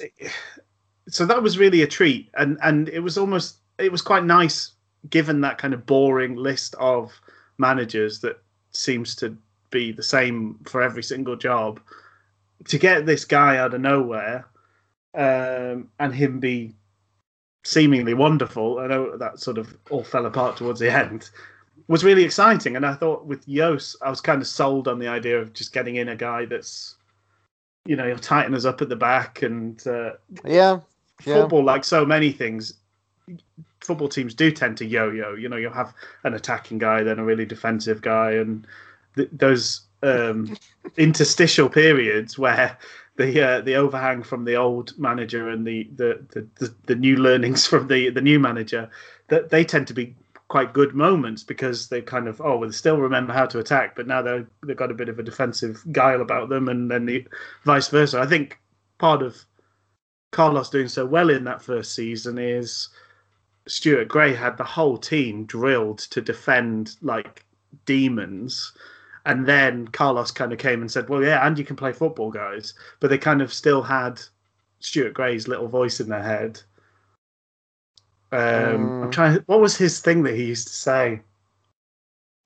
so that was really a treat, and it was quite nice given that kind of boring list of managers that seems to be the same for every single job, to get this guy out of nowhere, and him be seemingly wonderful. I know that sort of all fell apart towards the end. Was really exciting, and I thought with Yos, I was kind of sold on the idea of just getting in a guy that's, he'll tighten us up at the back, and yeah. Yeah. football, like so many things, football teams do tend to yo-yo. You'll have an attacking guy, then a really defensive guy, and those interstitial periods where the overhang from the old manager and the new learnings from the new manager, that they tend to be quite good moments, because they kind of, they still remember how to attack, but now they've got a bit of a defensive guile about them, and then the vice versa. I think part of Carlos doing so well in that first season is Stuart Gray had the whole team drilled to defend like demons. And then Carlos kind of came and said, well, yeah, and you can play football, guys. But they kind of still had Stuart Gray's little voice in their head. I'm trying. What was his thing that he used to say?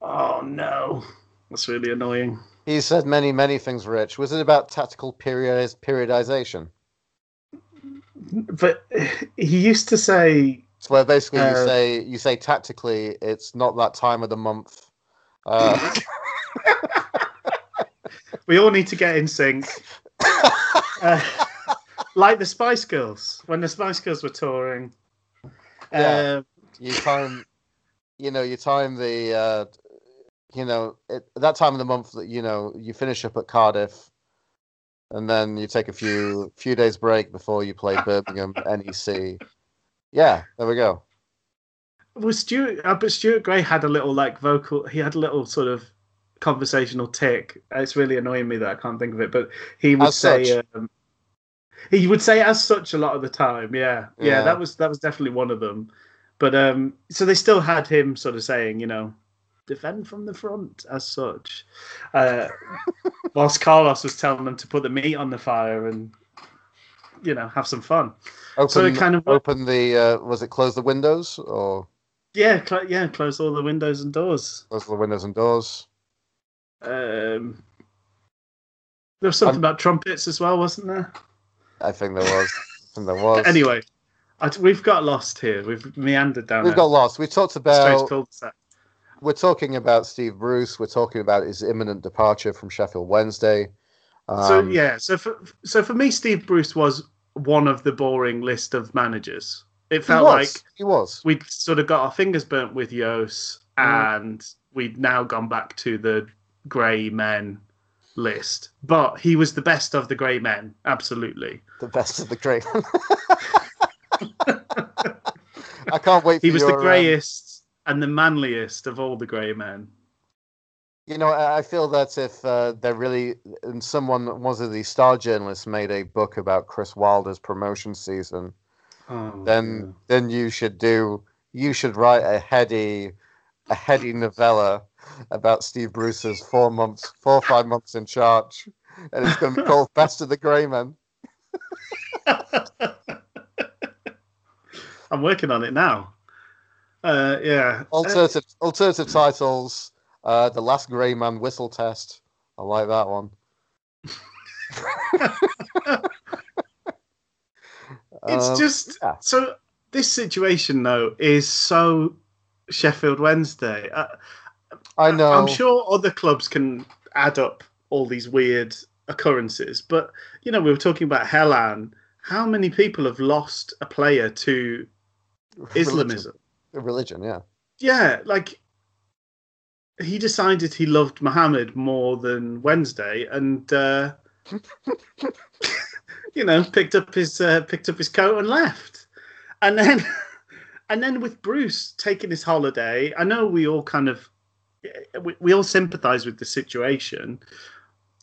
Oh, no. That's really annoying. He said many, many things, Rich. Was it about tactical periodization? But he used to say... So where basically you say tactically, it's not that time of the month. We all need to get in sync. Like the Spice Girls. When the Spice Girls were touring. Yeah. You time you time the that time of the month that you finish up at Cardiff, and then you take a few days break before you play Birmingham NEC. Yeah, there we go. Was Stuart? But Stuart Gray had a little vocal. He had a little sort of conversational tick. It's really annoying me that I can't think of it. But he would say, he would say as such a lot of the time. Yeah, yeah, Yeah. that was definitely one of them. But so they still had him sort of saying, defend from the front as such, whilst Carlos was telling them to put the meat on the fire and have some fun. So it kind of open the was it close the windows or close all the windows and doors. Close the windows and doors. There was something about trumpets as well, wasn't there? I think there was. Anyway, we've got lost here. We've meandered down. We've got lost. We talked about. We're talking about Steve Bruce. We're talking about his imminent departure from Sheffield Wednesday. So for me, Steve Bruce was one of the boring list of managers. It felt like he was. We'd sort of got our fingers burnt with Yos, and we'd now gone back to the grey men list. But he was the best of the grey men, absolutely. The best of the grey men. I can't wait for He was the greyest and the manliest of all the grey men. I feel that if they're really, and one of the Star journalists made a book about Chris Wilder's promotion season, then you should write a heady novella about Steve Bruce's 4 or 5 months in charge, and it's going to be called Best of the Grey Men. I'm working on it now. Yeah. Alternative titles. The Last Grey Man Whistle Test. I like that one. It's just so this situation though is so Sheffield Wednesday. I know. I'm sure other clubs can add up all these weird occurrences, but we were talking about Hellan. How many people have lost a player to Islamism? Religion, yeah. Yeah, he decided he loved Muhammad more than Wednesday, and picked up his coat and left. And then with Bruce taking his holiday, I know we all we all sympathise with the situation,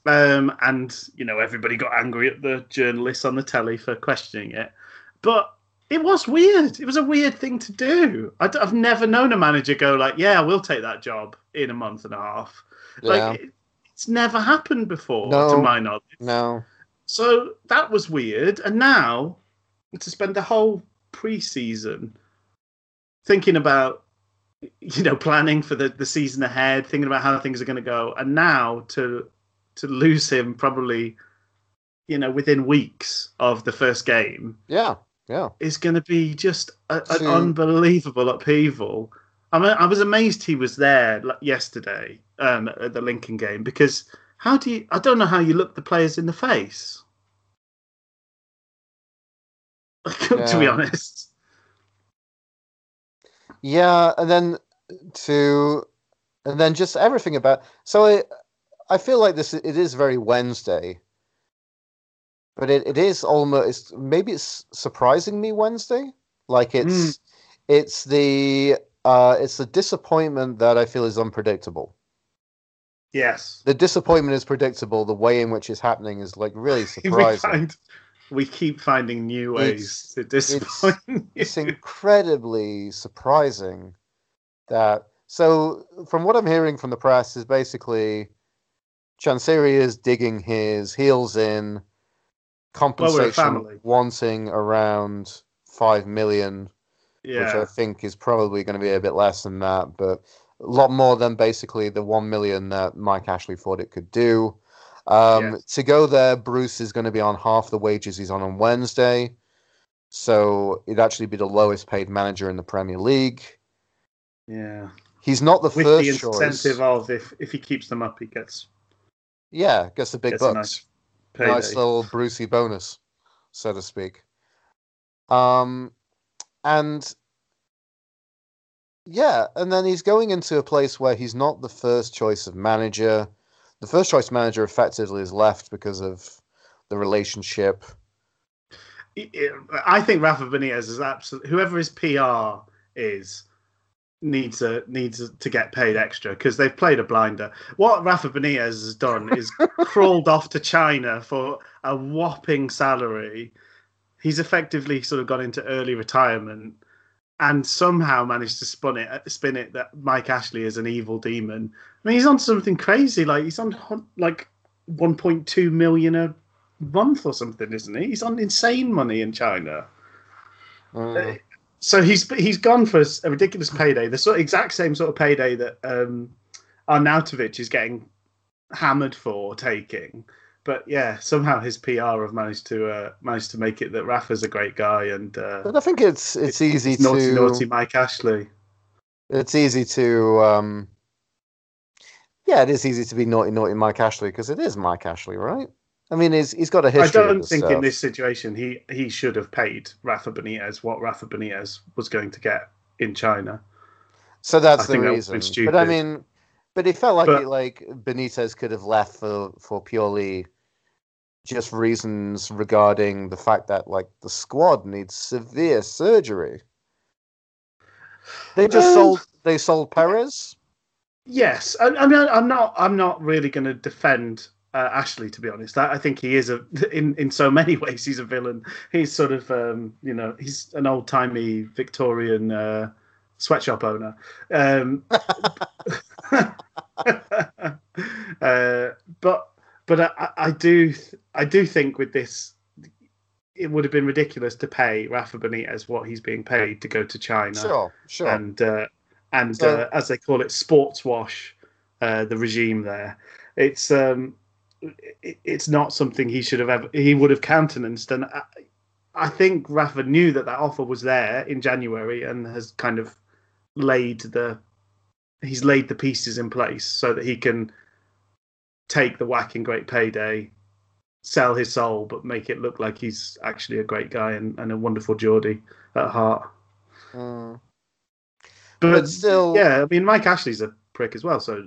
and everybody got angry at the journalists on the telly for questioning it, but it was weird. It was a weird thing to do. I've never known a manager go yeah, we'll take that job in a month and a half. Yeah. It's never happened before, to my knowledge. No. So that was weird. And now to spend the whole preseason thinking about, planning for the season ahead, thinking about how things are going to go, and now to lose him probably, within weeks of the first game. Yeah. Yeah, is going to be just an unbelievable upheaval. I was amazed he was there yesterday at the Lincoln game, because I don't know how you look the players in the face. To be honest. Yeah, and then just everything about. So I feel like it is very Wednesday. But it is almost, maybe it's surprising me Wednesday. It's the disappointment that I feel is unpredictable. Yes. The disappointment is predictable. The way in which it's happening is really surprising. We keep finding new ways to disappoint. It's incredibly surprising that. So from what I'm hearing from the press is basically Chansiri is digging his heels in. Compensation wanting around 5 million, which I think is probably going to be a bit less than that, but a lot more than basically the 1 million that Mike Ashley thought it could do. To go there, Bruce is going to be on half the wages he's on Wednesday, so it'd actually be the lowest paid manager in the Premier League. Yeah, he's not the first choice. With the incentive of if he keeps them up, he gets the big bucks. Nice little Brucey bonus, so to speak. And Yeah, and then he's going into a place where he's not the first choice of manager. The first choice manager effectively is left because of the relationship. I think Rafa Benitez is absolutely whoever his PR is needs to get paid extra because they've played a blinder. What Rafa Benitez has done is crawled off to China for a whopping salary. He's effectively sort of gone into early retirement and somehow managed to spin it that Mike Ashley is an evil demon. I mean, he's on something crazy. Like he's on like 1.2 million a month or something, isn't he? He's on insane money in China. So he's gone for a ridiculous payday, the exact same sort of payday that Arnautovic is getting hammered for taking. But yeah, somehow his PR have managed to make it that Rafa's a great guy, and but I think it's easy it's naughty Mike Ashley. It's easy to yeah, it is easy to be naughty Mike Ashley because it is Mike Ashley, right? I mean, he's got a history. I don't think in this situation he should have paid Rafa Benitez what Rafa Benitez was going to get in China. So that's the reason. But I mean, but it felt like Benitez could have left for purely just reasons regarding the fact that like the squad needs severe surgery. They just sold Perez. Yes, I mean I'm not really going to defend Ashley, to be honest. I think he is in so many ways he's a villain. He's sort of he's an old timey Victorian sweatshop owner. But I do think with this, it would have been ridiculous to pay Rafa Benitez what he's being paid to go to China. Sure. And as they call it, sports wash the regime there. It's not something he would have countenanced. And I think Rafa knew that offer was there in January and has kind of laid the pieces in place so that he can take the whacking great payday, sell his soul, but make it look like he's actually a great guy and a wonderful Geordie at heart. But still, yeah, I mean, Mike Ashley's a prick as well, so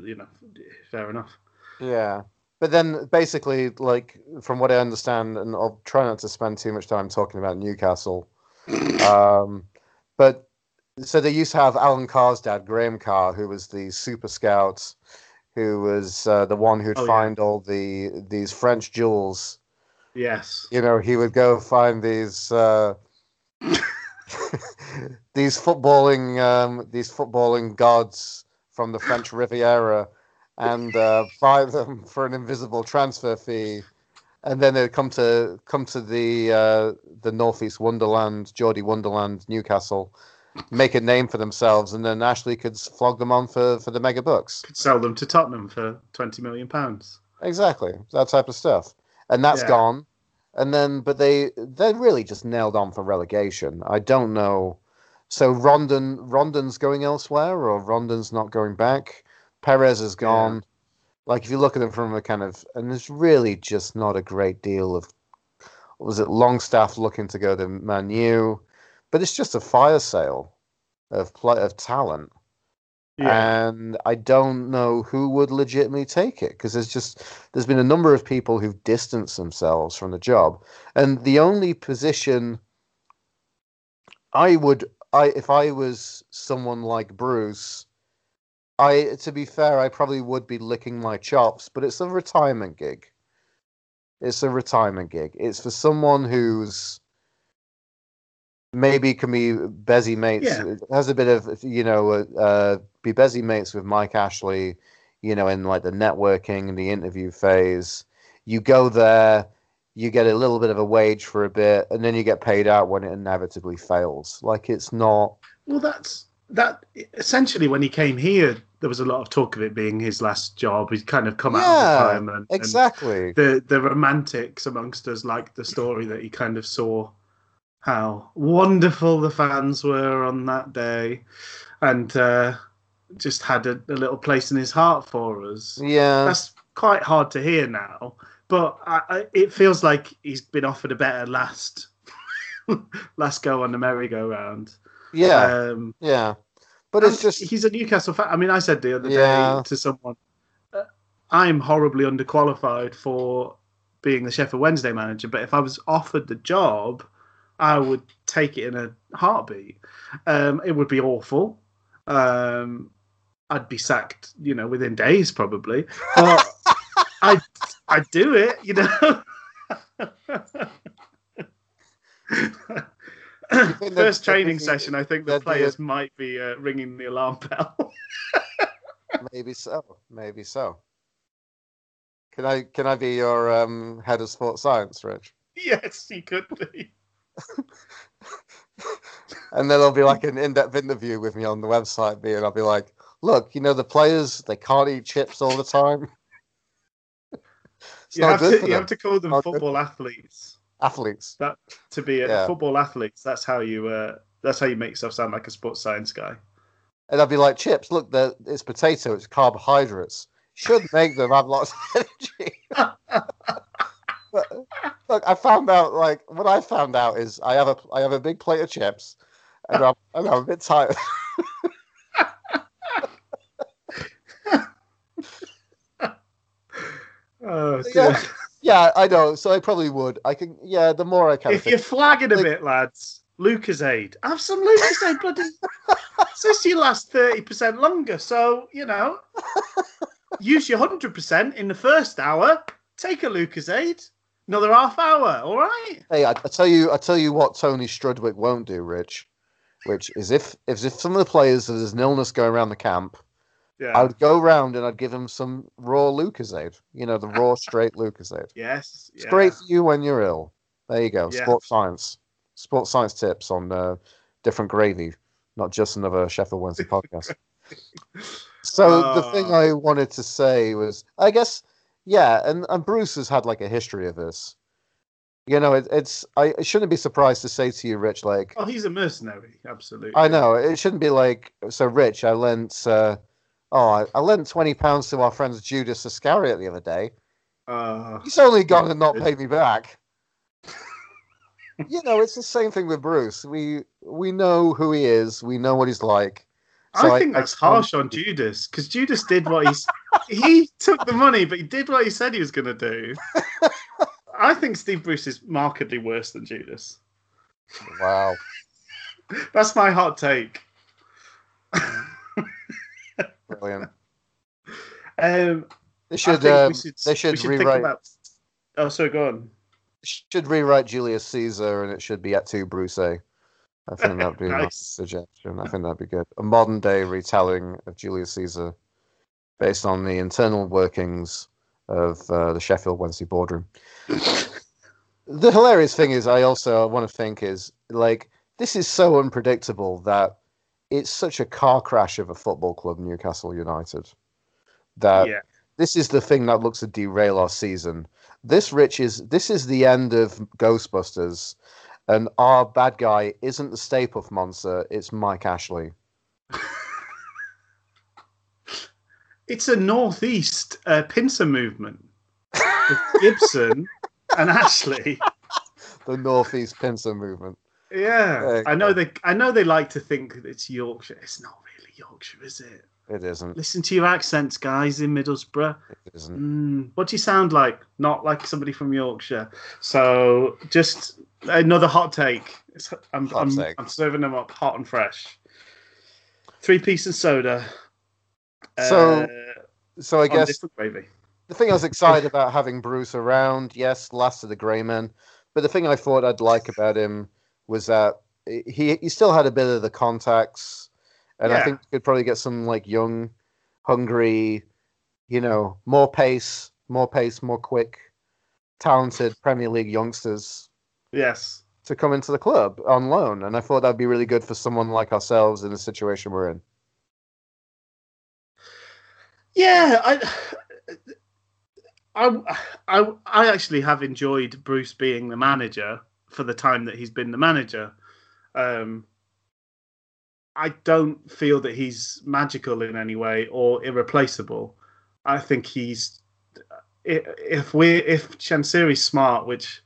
fair enough. Yeah, but then basically, like from what I understand, and I'll try not to spend too much time talking about Newcastle, but so they used to have Alan Carr's dad, Graham Carr, who was the super scout, who was the one who'd find all these French jewels. Yes, he would go find these. These footballing gods from the French Riviera, and buy them for an invisible transfer fee, and then they'd come to the Northeast Wonderland, Geordie Wonderland, Newcastle, make a name for themselves, and then Ashley could flog them on for the mega bucks. Could sell them to Tottenham for £20 million. Exactly, that type of stuff, and that's gone. And then, but they really just nailed on for relegation. I don't know. So Rondon's going elsewhere, or Rondon's not going back. Perez is gone. Yeah. Like if you look at them from a kind of, and there's really just not a great deal of. Was it Longstaff looking to go to Man U? But it's just a fire sale of talent. Yeah. And I don't know who would legitimately take it because there's been a number of people who've distanced themselves from the job, and the only position if I was someone like Bruce, to be fair, I probably would be licking my chops, but it's a retirement gig. It's for someone who's maybe can be busy mates. Yeah. Has a bit of be busy mates with Mike Ashley, in like the networking and the interview phase. You go there, you get a little bit of a wage for a bit, and then you get paid out when it inevitably fails. Like it's not. Well, that essentially when he came here, there was a lot of talk of it being his last job. He'd kind of come out of retirement. Exactly. And the romantics amongst us liked the story that he kind of saw how wonderful the fans were on that day, and just had a little place in his heart for us. Yeah, that's quite hard to hear now, but it feels like he's been offered a better last go on the merry-go-round. Yeah. But it's just he's a Newcastle fan. I mean, I said the other Yeah. day to someone, I'm horribly underqualified for being the Sheffield Wednesday manager, but if I was offered the job, I would take it in a heartbeat. It would be awful. I'd be sacked, within days probably, but I'd do it, First training session, I think the players might be ringing the alarm bell. Maybe so. Maybe so. Can I be your head of sports science, Rich? Yes, you could be. And then there'll be like an in-depth interview with me on the website, and I'll be like, "Look, the players, they can't eat chips all the time. You have to call them football athletes. Athletes. That to be football athletes. That's how you make yourself sound like a sports science guy. And I'd be like, chips, look, it's potato, it's carbohydrates. Should make them have lots of energy. But, look, what I found out is I have a big plate of chips, and I'm a bit tired. Oh, dear. Yeah, I know. So I probably would. The more I can. If you're flagging a bit, lads, Lucozade. Have some Lucozade, bloody. Says you last 30% longer. So, use your 100% in the first hour. Take a Lucozade. Another half hour. All right. Hey, I tell you what Tony Strudwick won't do, Rich, which is if some of the players, there's an illness going around the camp, I would go around and I'd give them some raw Lucozade. The raw, straight Lucozade. Yes. It's great for you when you're ill. There you go. Yeah. Sports science tips on different gravy, not just another Sheffield Wednesday podcast. So the thing I wanted to say was, I guess, and Bruce has had like a history of this. I shouldn't be surprised to say to you, Rich, like, oh, he's a mercenary, absolutely. I know it shouldn't be like, so Rich, I lent £20 to our friend Judas Iscariot the other day. He's only gone and not paid me back. It's the same thing with Bruce. We know who he is. We know what he's like. So I think that's harsh on Judas, because Judas did what he took the money, but he did what he said he was going to do. I think Steve Bruce is markedly worse than Judas. Wow. That's my hot take. Brilliant. They should rewrite. Oh, so go on. Should rewrite Julius Caesar, and it should be at Bruce. I think that'd be a nice suggestion. I think that'd be good. A modern day retelling of Julius Caesar, based on the internal workings of the Sheffield Wednesday boardroom. The hilarious thing is, I also want to think is, like, this is so unpredictable that it's such a car crash of a football club, Newcastle United, that this is the thing that looks to derail our season. This is the end of Ghostbusters, and our bad guy isn't the Stay Puft Monster, it's Mike Ashley. It's a northeast pincer movement with Gibson and Ashley. The northeast pincer movement. Yeah, I know they like to think it's Yorkshire. It's not really Yorkshire, is it? It isn't. Listen to your accents, guys, in Middlesbrough. It isn't. What do you sound like? Not like somebody from Yorkshire. So just another hot take. I'm serving them up hot and fresh. 3-piece and soda. So I guess different gravy. The thing I was excited about having Bruce around, yes, last of the Grey Men, but the thing I thought I'd like about him was that he still had a bit of the contacts, and I think you could probably get some like young, hungry, more pace, more quick, talented Premier League youngsters. Yes. To come into the club on loan, and I thought that'd be really good for someone like ourselves in the situation we're in. Yeah, I actually have enjoyed Bruce being the manager for the time that he's been the manager. I don't feel that he's magical in any way or irreplaceable. I think if Chansiri's smart, which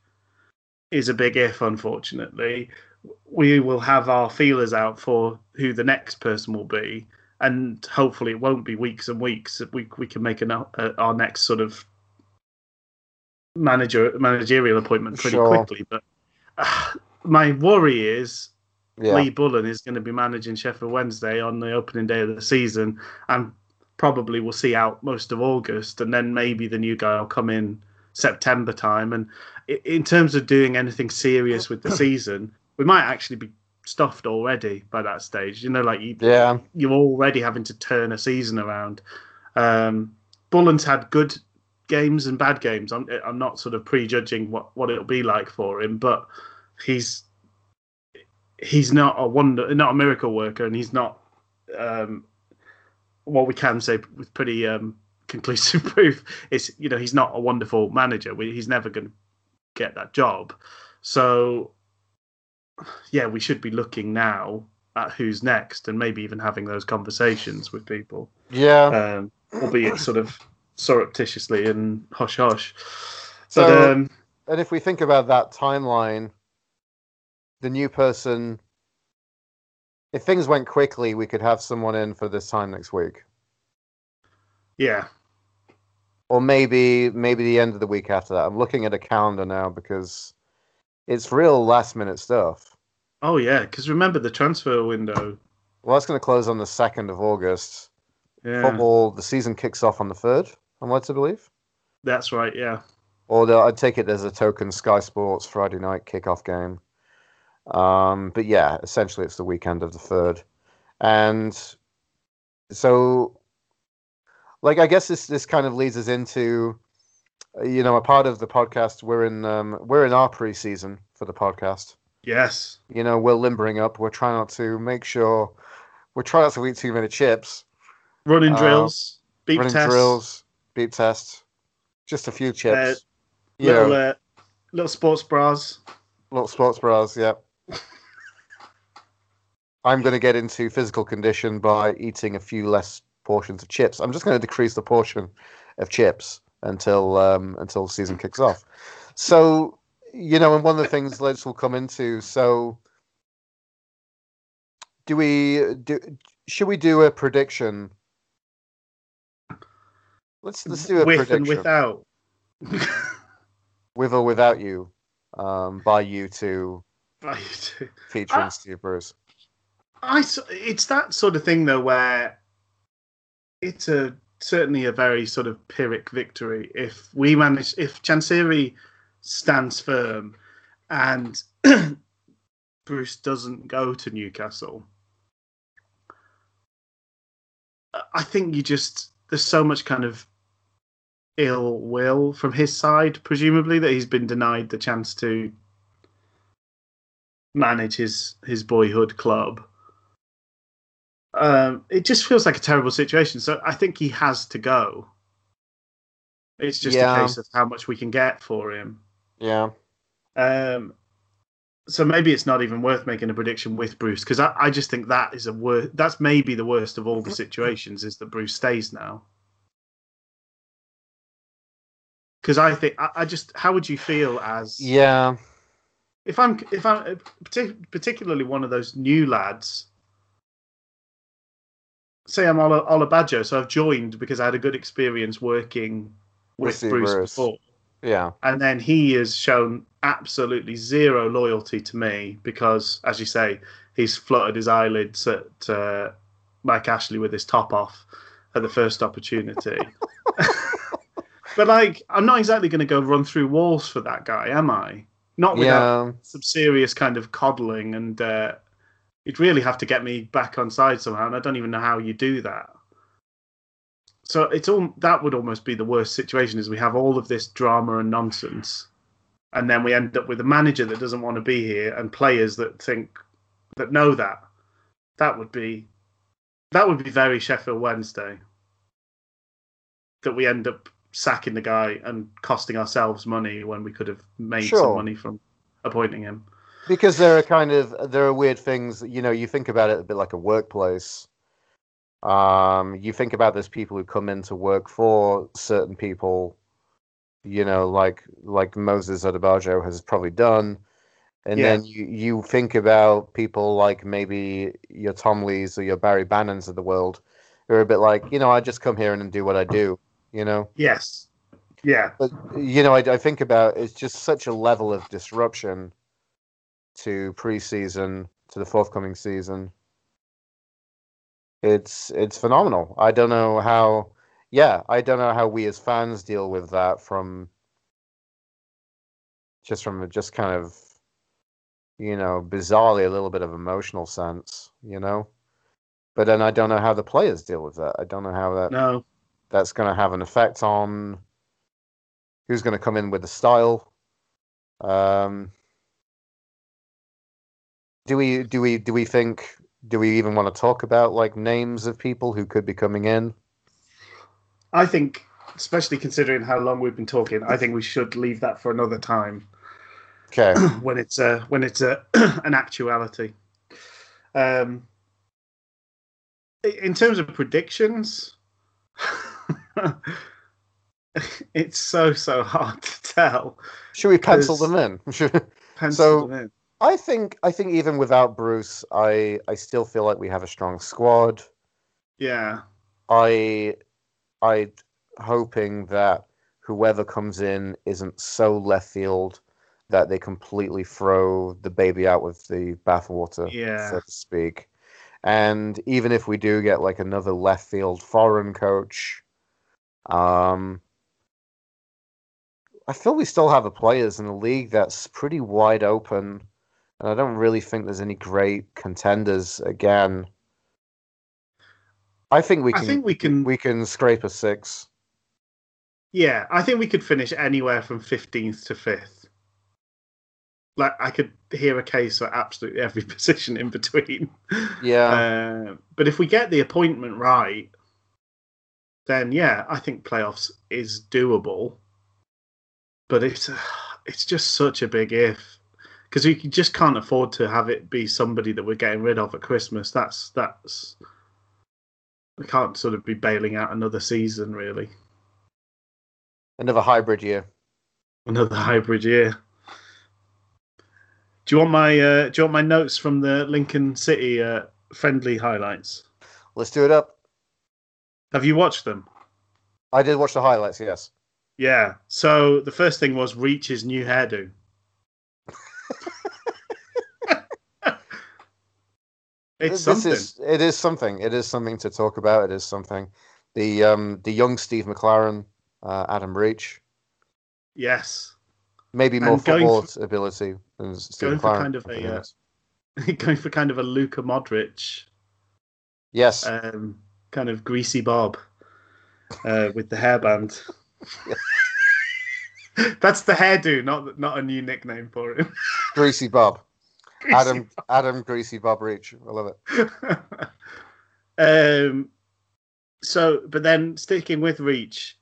is a big if, unfortunately, we will have our feelers out for who the next person will be, and hopefully it won't be weeks and weeks. We can make our next sort of managerial appointment pretty quickly. But my worry is Lee Bullen is going to be managing Sheffield Wednesday on the opening day of the season, and probably will see out most of August, and then maybe the new guy will come in September time. And in terms of doing anything serious with the season, we might actually be stuffed already by that stage. Like you're already having to turn a season around. Bullen's had good games and bad games. I'm not sort of prejudging what it'll be like for him, but he's not not a miracle worker, and he's not what we can say with pretty conclusive proof is he's not a wonderful manager. He's never going to get that job. So yeah, we should be looking now at who's next, and maybe even having those conversations with people. Yeah, albeit sort of surreptitiously and hush hush. So, and if we think about that timeline, the new person, if things went quickly, we could have someone in for this time next week. Yeah. Or maybe the end of the week after that. I'm looking at a calendar now because it's real last minute stuff. Oh yeah, because remember the transfer window. Well, that's going to close on the 2nd of August. Yeah. Football, the season kicks off on the 3rd, I'm led to believe. That's right, yeah. Or I'd take it as a token Sky Sports Friday night kickoff game. But yeah, essentially it's the weekend of the 3rd. And so, I guess this kind of leads us into, a part of the podcast. We're in our preseason for the podcast. Yes. We're limbering up. We're trying not to eat too many chips. Running drills, beep tests, just a few chips. Little sports bras. Little sports bras, yeah. I'm going to get into physical condition by eating a few less portions of chips. I'm just going to decrease the portion of chips until the season kicks off. So, and one of the things lads will come into. So, should we do a prediction? Let's do a with prediction. And without. With or without you, by you two, featuring Steve Bruce. It's that sort of thing though, where it's certainly a very sort of Pyrrhic victory if Chansiri stands firm and Bruce doesn't go to Newcastle. I think there's so much kind of ill will from his side, presumably, that he's been denied the chance to manage his boyhood club. It just feels like a terrible situation. So I think he has to go. It's just a case of how much we can get for him. Yeah. So maybe it's not even worth making a prediction with Bruce, because I just think that is that's maybe the worst of all the situations, is that Bruce stays now. Because I think how would you feel as if I'm particularly one of those new lads? Say I'm Ola Badjo, so I've joined because I had a good experience working with Bruce before. Yeah. And then he has shown absolutely zero loyalty to me because, as you say, he's fluttered his eyelids at Mike Ashley with his top off at the first opportunity. But I'm not exactly going to go run through walls for that guy, am I? Not without some serious kind of coddling, and you'd really have to get me back on side somehow, and I don't even know how you do that. So that would almost be the worst situation, is we have all of this drama and nonsense, and then we end up with a manager that doesn't want to be here and players that know that. That would be very Sheffield Wednesday. That we end up sacking the guy and costing ourselves money when we could have made some money from appointing him. Because there are weird things, you think about it a bit like a workplace. You think about there's people who come in to work for certain people, like Moses Adebayo has probably done. And Yeah. then you think about people like maybe your Tom Lees or your Barry Bannons of the world, who are a bit like, I just come here and do what I do, you know? Yes. Yeah. But, I think about it's just such a level of disruption to preseason, to the forthcoming season. It's phenomenal. I don't know how, I don't know how we as fans deal with that from just kind of, bizarrely a little bit of emotional sense, But then I don't know how the players deal with that. I don't know how No. that's going to have an effect on who's going to come in with the style. Do we think? Do we even want to talk about like names of people who could be coming in? I think, especially considering how long we've been talking, I think we should leave that for another time Okay, when it's an actuality. Um, in terms of predictions, it's so hard to tell should we pencil because them in? pencil So them in. I think even without Bruce, I still feel like we have a strong squad. Yeah, I I hoping that whoever comes in isn't so left field that they completely throw the baby out with the bathwater, so yeah. to speak. And even if we do get like another left field foreign coach, um, I feel we still have the players in the league that's pretty wide open, and I don't really think there's any great contenders again. I think we I can think we can. we can scrape a 6. Yeah, I think we could finish anywhere from 15th to 5th. Like I could hear a case for absolutely every position in between. Yeah. But if we get the appointment right, then yeah, I think playoffs is doable. But it's just such a big if because we just can't afford to have it be somebody that we're getting rid of at Christmas. That's we can't sort of be bailing out another season really, Another hybrid year. another hybrid year. Do you want my notes from the Lincoln City friendly highlights? Let's do it up. Have you watched them? I did watch the highlights, yes. Yeah. So the first thing was Reach's new hairdo. It's This something. is it is something. It is something to talk about. It is something. The young Steve McLaren, Adam Reach, Yes. maybe more And going football for, ability than Steve going for McLaren. kind of Who a knows? going for kind of a Luka Modric, Yes. kind of greasy bob with the hairband. That's the hairdo, not a new nickname for him. Greasy Bob. Greasy Adam Greasy Bob Reach. I love it. Bob. But then sticking with Reach,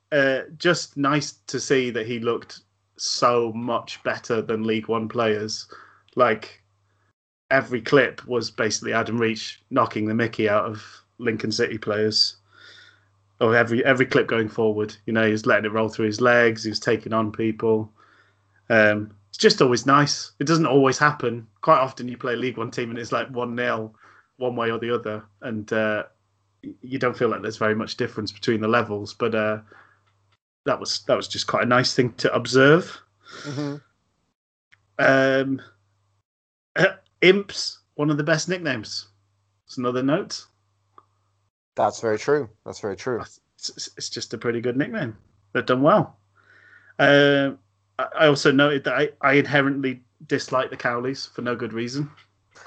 just nice to see that he looked so much better than League One players. Like every clip was basically Adam Reach knocking the mickey out of Lincoln City players. Or every clip going forward, he was letting it roll through his legs. He was taking on people. It's just always nice. It doesn't always happen. Quite often, you play a League One team and it's like 1-0, one way or the other, and you don't feel like there's very much difference between the levels. But that was just quite a nice thing to observe. Mm-hmm. Um, Imps, one of the best nicknames. It's another note. That's very true. That's very true. It's just a pretty good nickname. They've done well. I also noted that I inherently dislike the Cowleys for no good reason.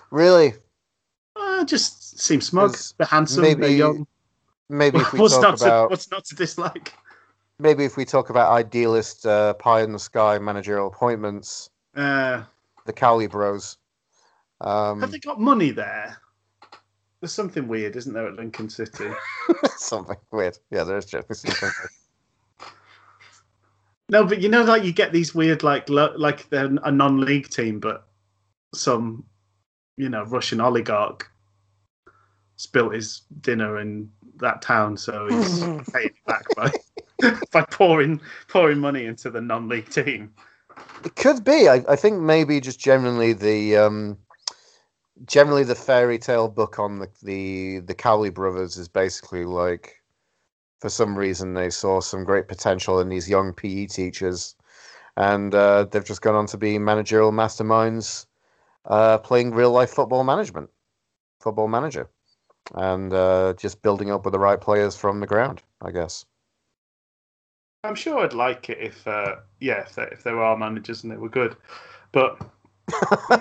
Really? Just seem smug. Because They're handsome. They're maybe young. maybe if we talk about What's not to dislike? maybe if we talk about idealist pie in the sky managerial appointments, Uh, the Cowley Bros. have they got money there? There's something weird, isn't there, at Lincoln City? Something weird. Yeah, there's definitely something. No, but like you get these weird, like they're a non-league team, but some, Russian oligarch spilt his dinner in that town, so he's paying it back by pouring money into the non-league team. It could be. I think maybe just generally the fairy tale book on the Cowley brothers is basically like, for some reason they saw some great potential in these young PE teachers, and they've just gone on to be managerial masterminds, playing real life football manager, and just building up with the right players from the ground, I guess. I'm sure I'd like it if they were our managers and they were good. But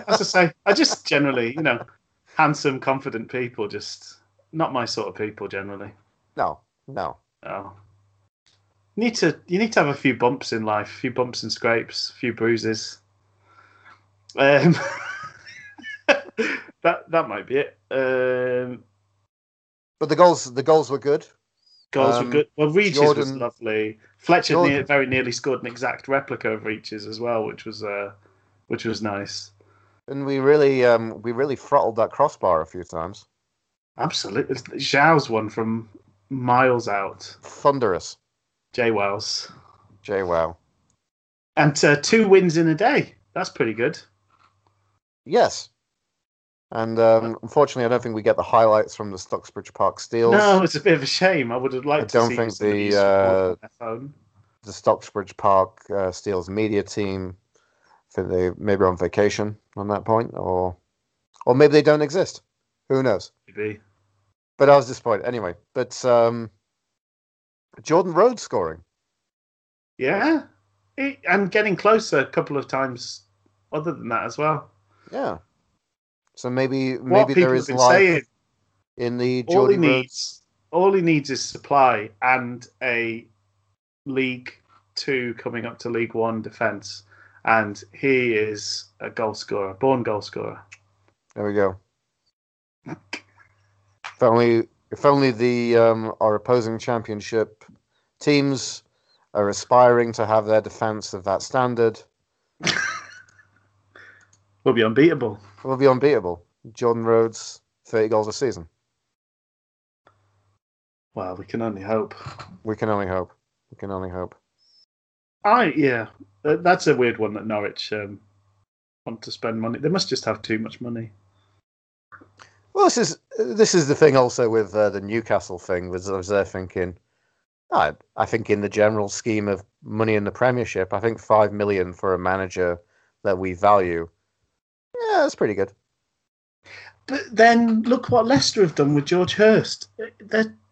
as I say, I just generally, handsome, confident people, just not my sort of people generally. No. Oh. You need to have a few bumps in life, a few bumps and scrapes, a few bruises. That might be it. But the goals were good. Goals were good. Well, Reach's was lovely. Fletcher very nearly scored an exact replica of Reach's as well, which was nice. And we really throttled that crossbar a few times. Absolutely, Zhao's one from miles out. Thunderous. JWowws. And 2 wins in a day. That's pretty good. Yes. And unfortunately, I don't think we get the highlights from the Stocksbridge Park Steels. No, it's a bit of a shame. I would have liked to see. I don't think the Stocksbridge Park Steels media team, I think they maybe on vacation on that point, or maybe they don't exist. Who knows? Maybe. But I was disappointed anyway. But Jordan Rhodes scoring. Yeah, and getting closer a couple of times. Other than that as well. Yeah. So maybe there is life in the Jordan Rhodes. All he needs is supply and a League 2 coming up to League 1 defence, and he is a goal scorer, born goal scorer. There we go. If only the our opposing championship teams are aspiring to have their defence of that standard. We'll be unbeatable. Jordan Rhodes, 30 goals a season. Well, we can only hope. That's a weird one that Norwich want to spend money. They must just have too much money. Well, this is the thing also with the Newcastle thing. I was there thinking, I think in the general scheme of money in the Premiership, I think 5 million for a manager that we value. Yeah, that's pretty good. But then look what Leicester have done with George Hurst.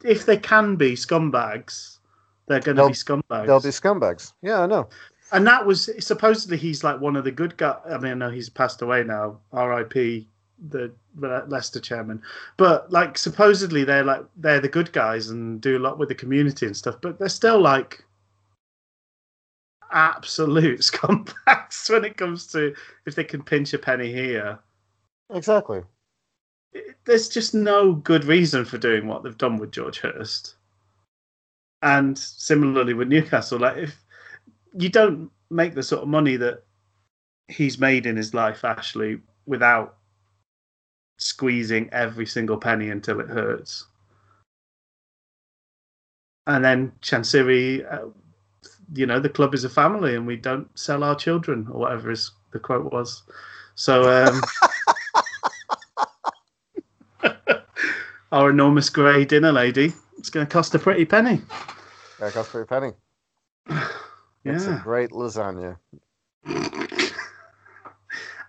If they can be scumbags, they're going to be scumbags. They'll be scumbags. Yeah, I know. And that was supposedly he's like one of the good guys. I mean, I know he's passed away now. R.I.P. the Leicester chairman. But like supposedly they're the good guys and do a lot with the community and stuff. But they're still like absolute scumbags when it comes to if they can pinch a penny here. Exactly. There's just no good reason for doing what they've done with George Hurst. And similarly with Newcastle, like if you don't make the sort of money that he's made in his life, Ashley, without squeezing every single penny until it hurts. And then Chansiri, the club is a family and we don't sell our children, or whatever the quote was. So our enormous grey dinner lady, it's going to cost a pretty penny. It's a great lasagna.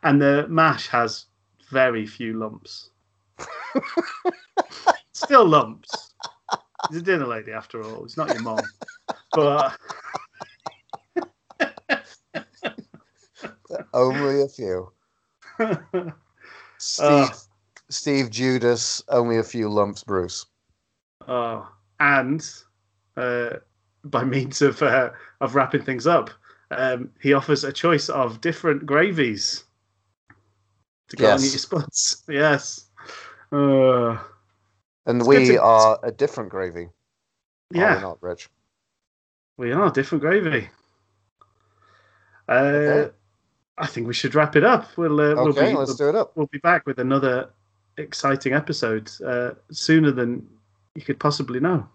And the mash has very few lumps. Still lumps. He's a dinner lady after all. It's not your mom. But only a few. Steve Judas, only a few lumps, Bruce. And by means of wrapping things up, he offers a choice of different gravies to go on your spuds. Yes. And we are a different gravy. Yeah. Are we not, Rich? We are different gravy. Okay. I think we should wrap it up. Let's do it up. We'll be back with another exciting episode sooner than you could possibly know.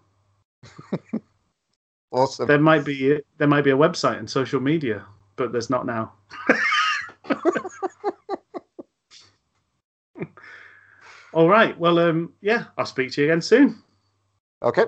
Awesome. There might be a website and social media but there's not now. All right. Well, yeah, I'll speak to you again soon. Okay.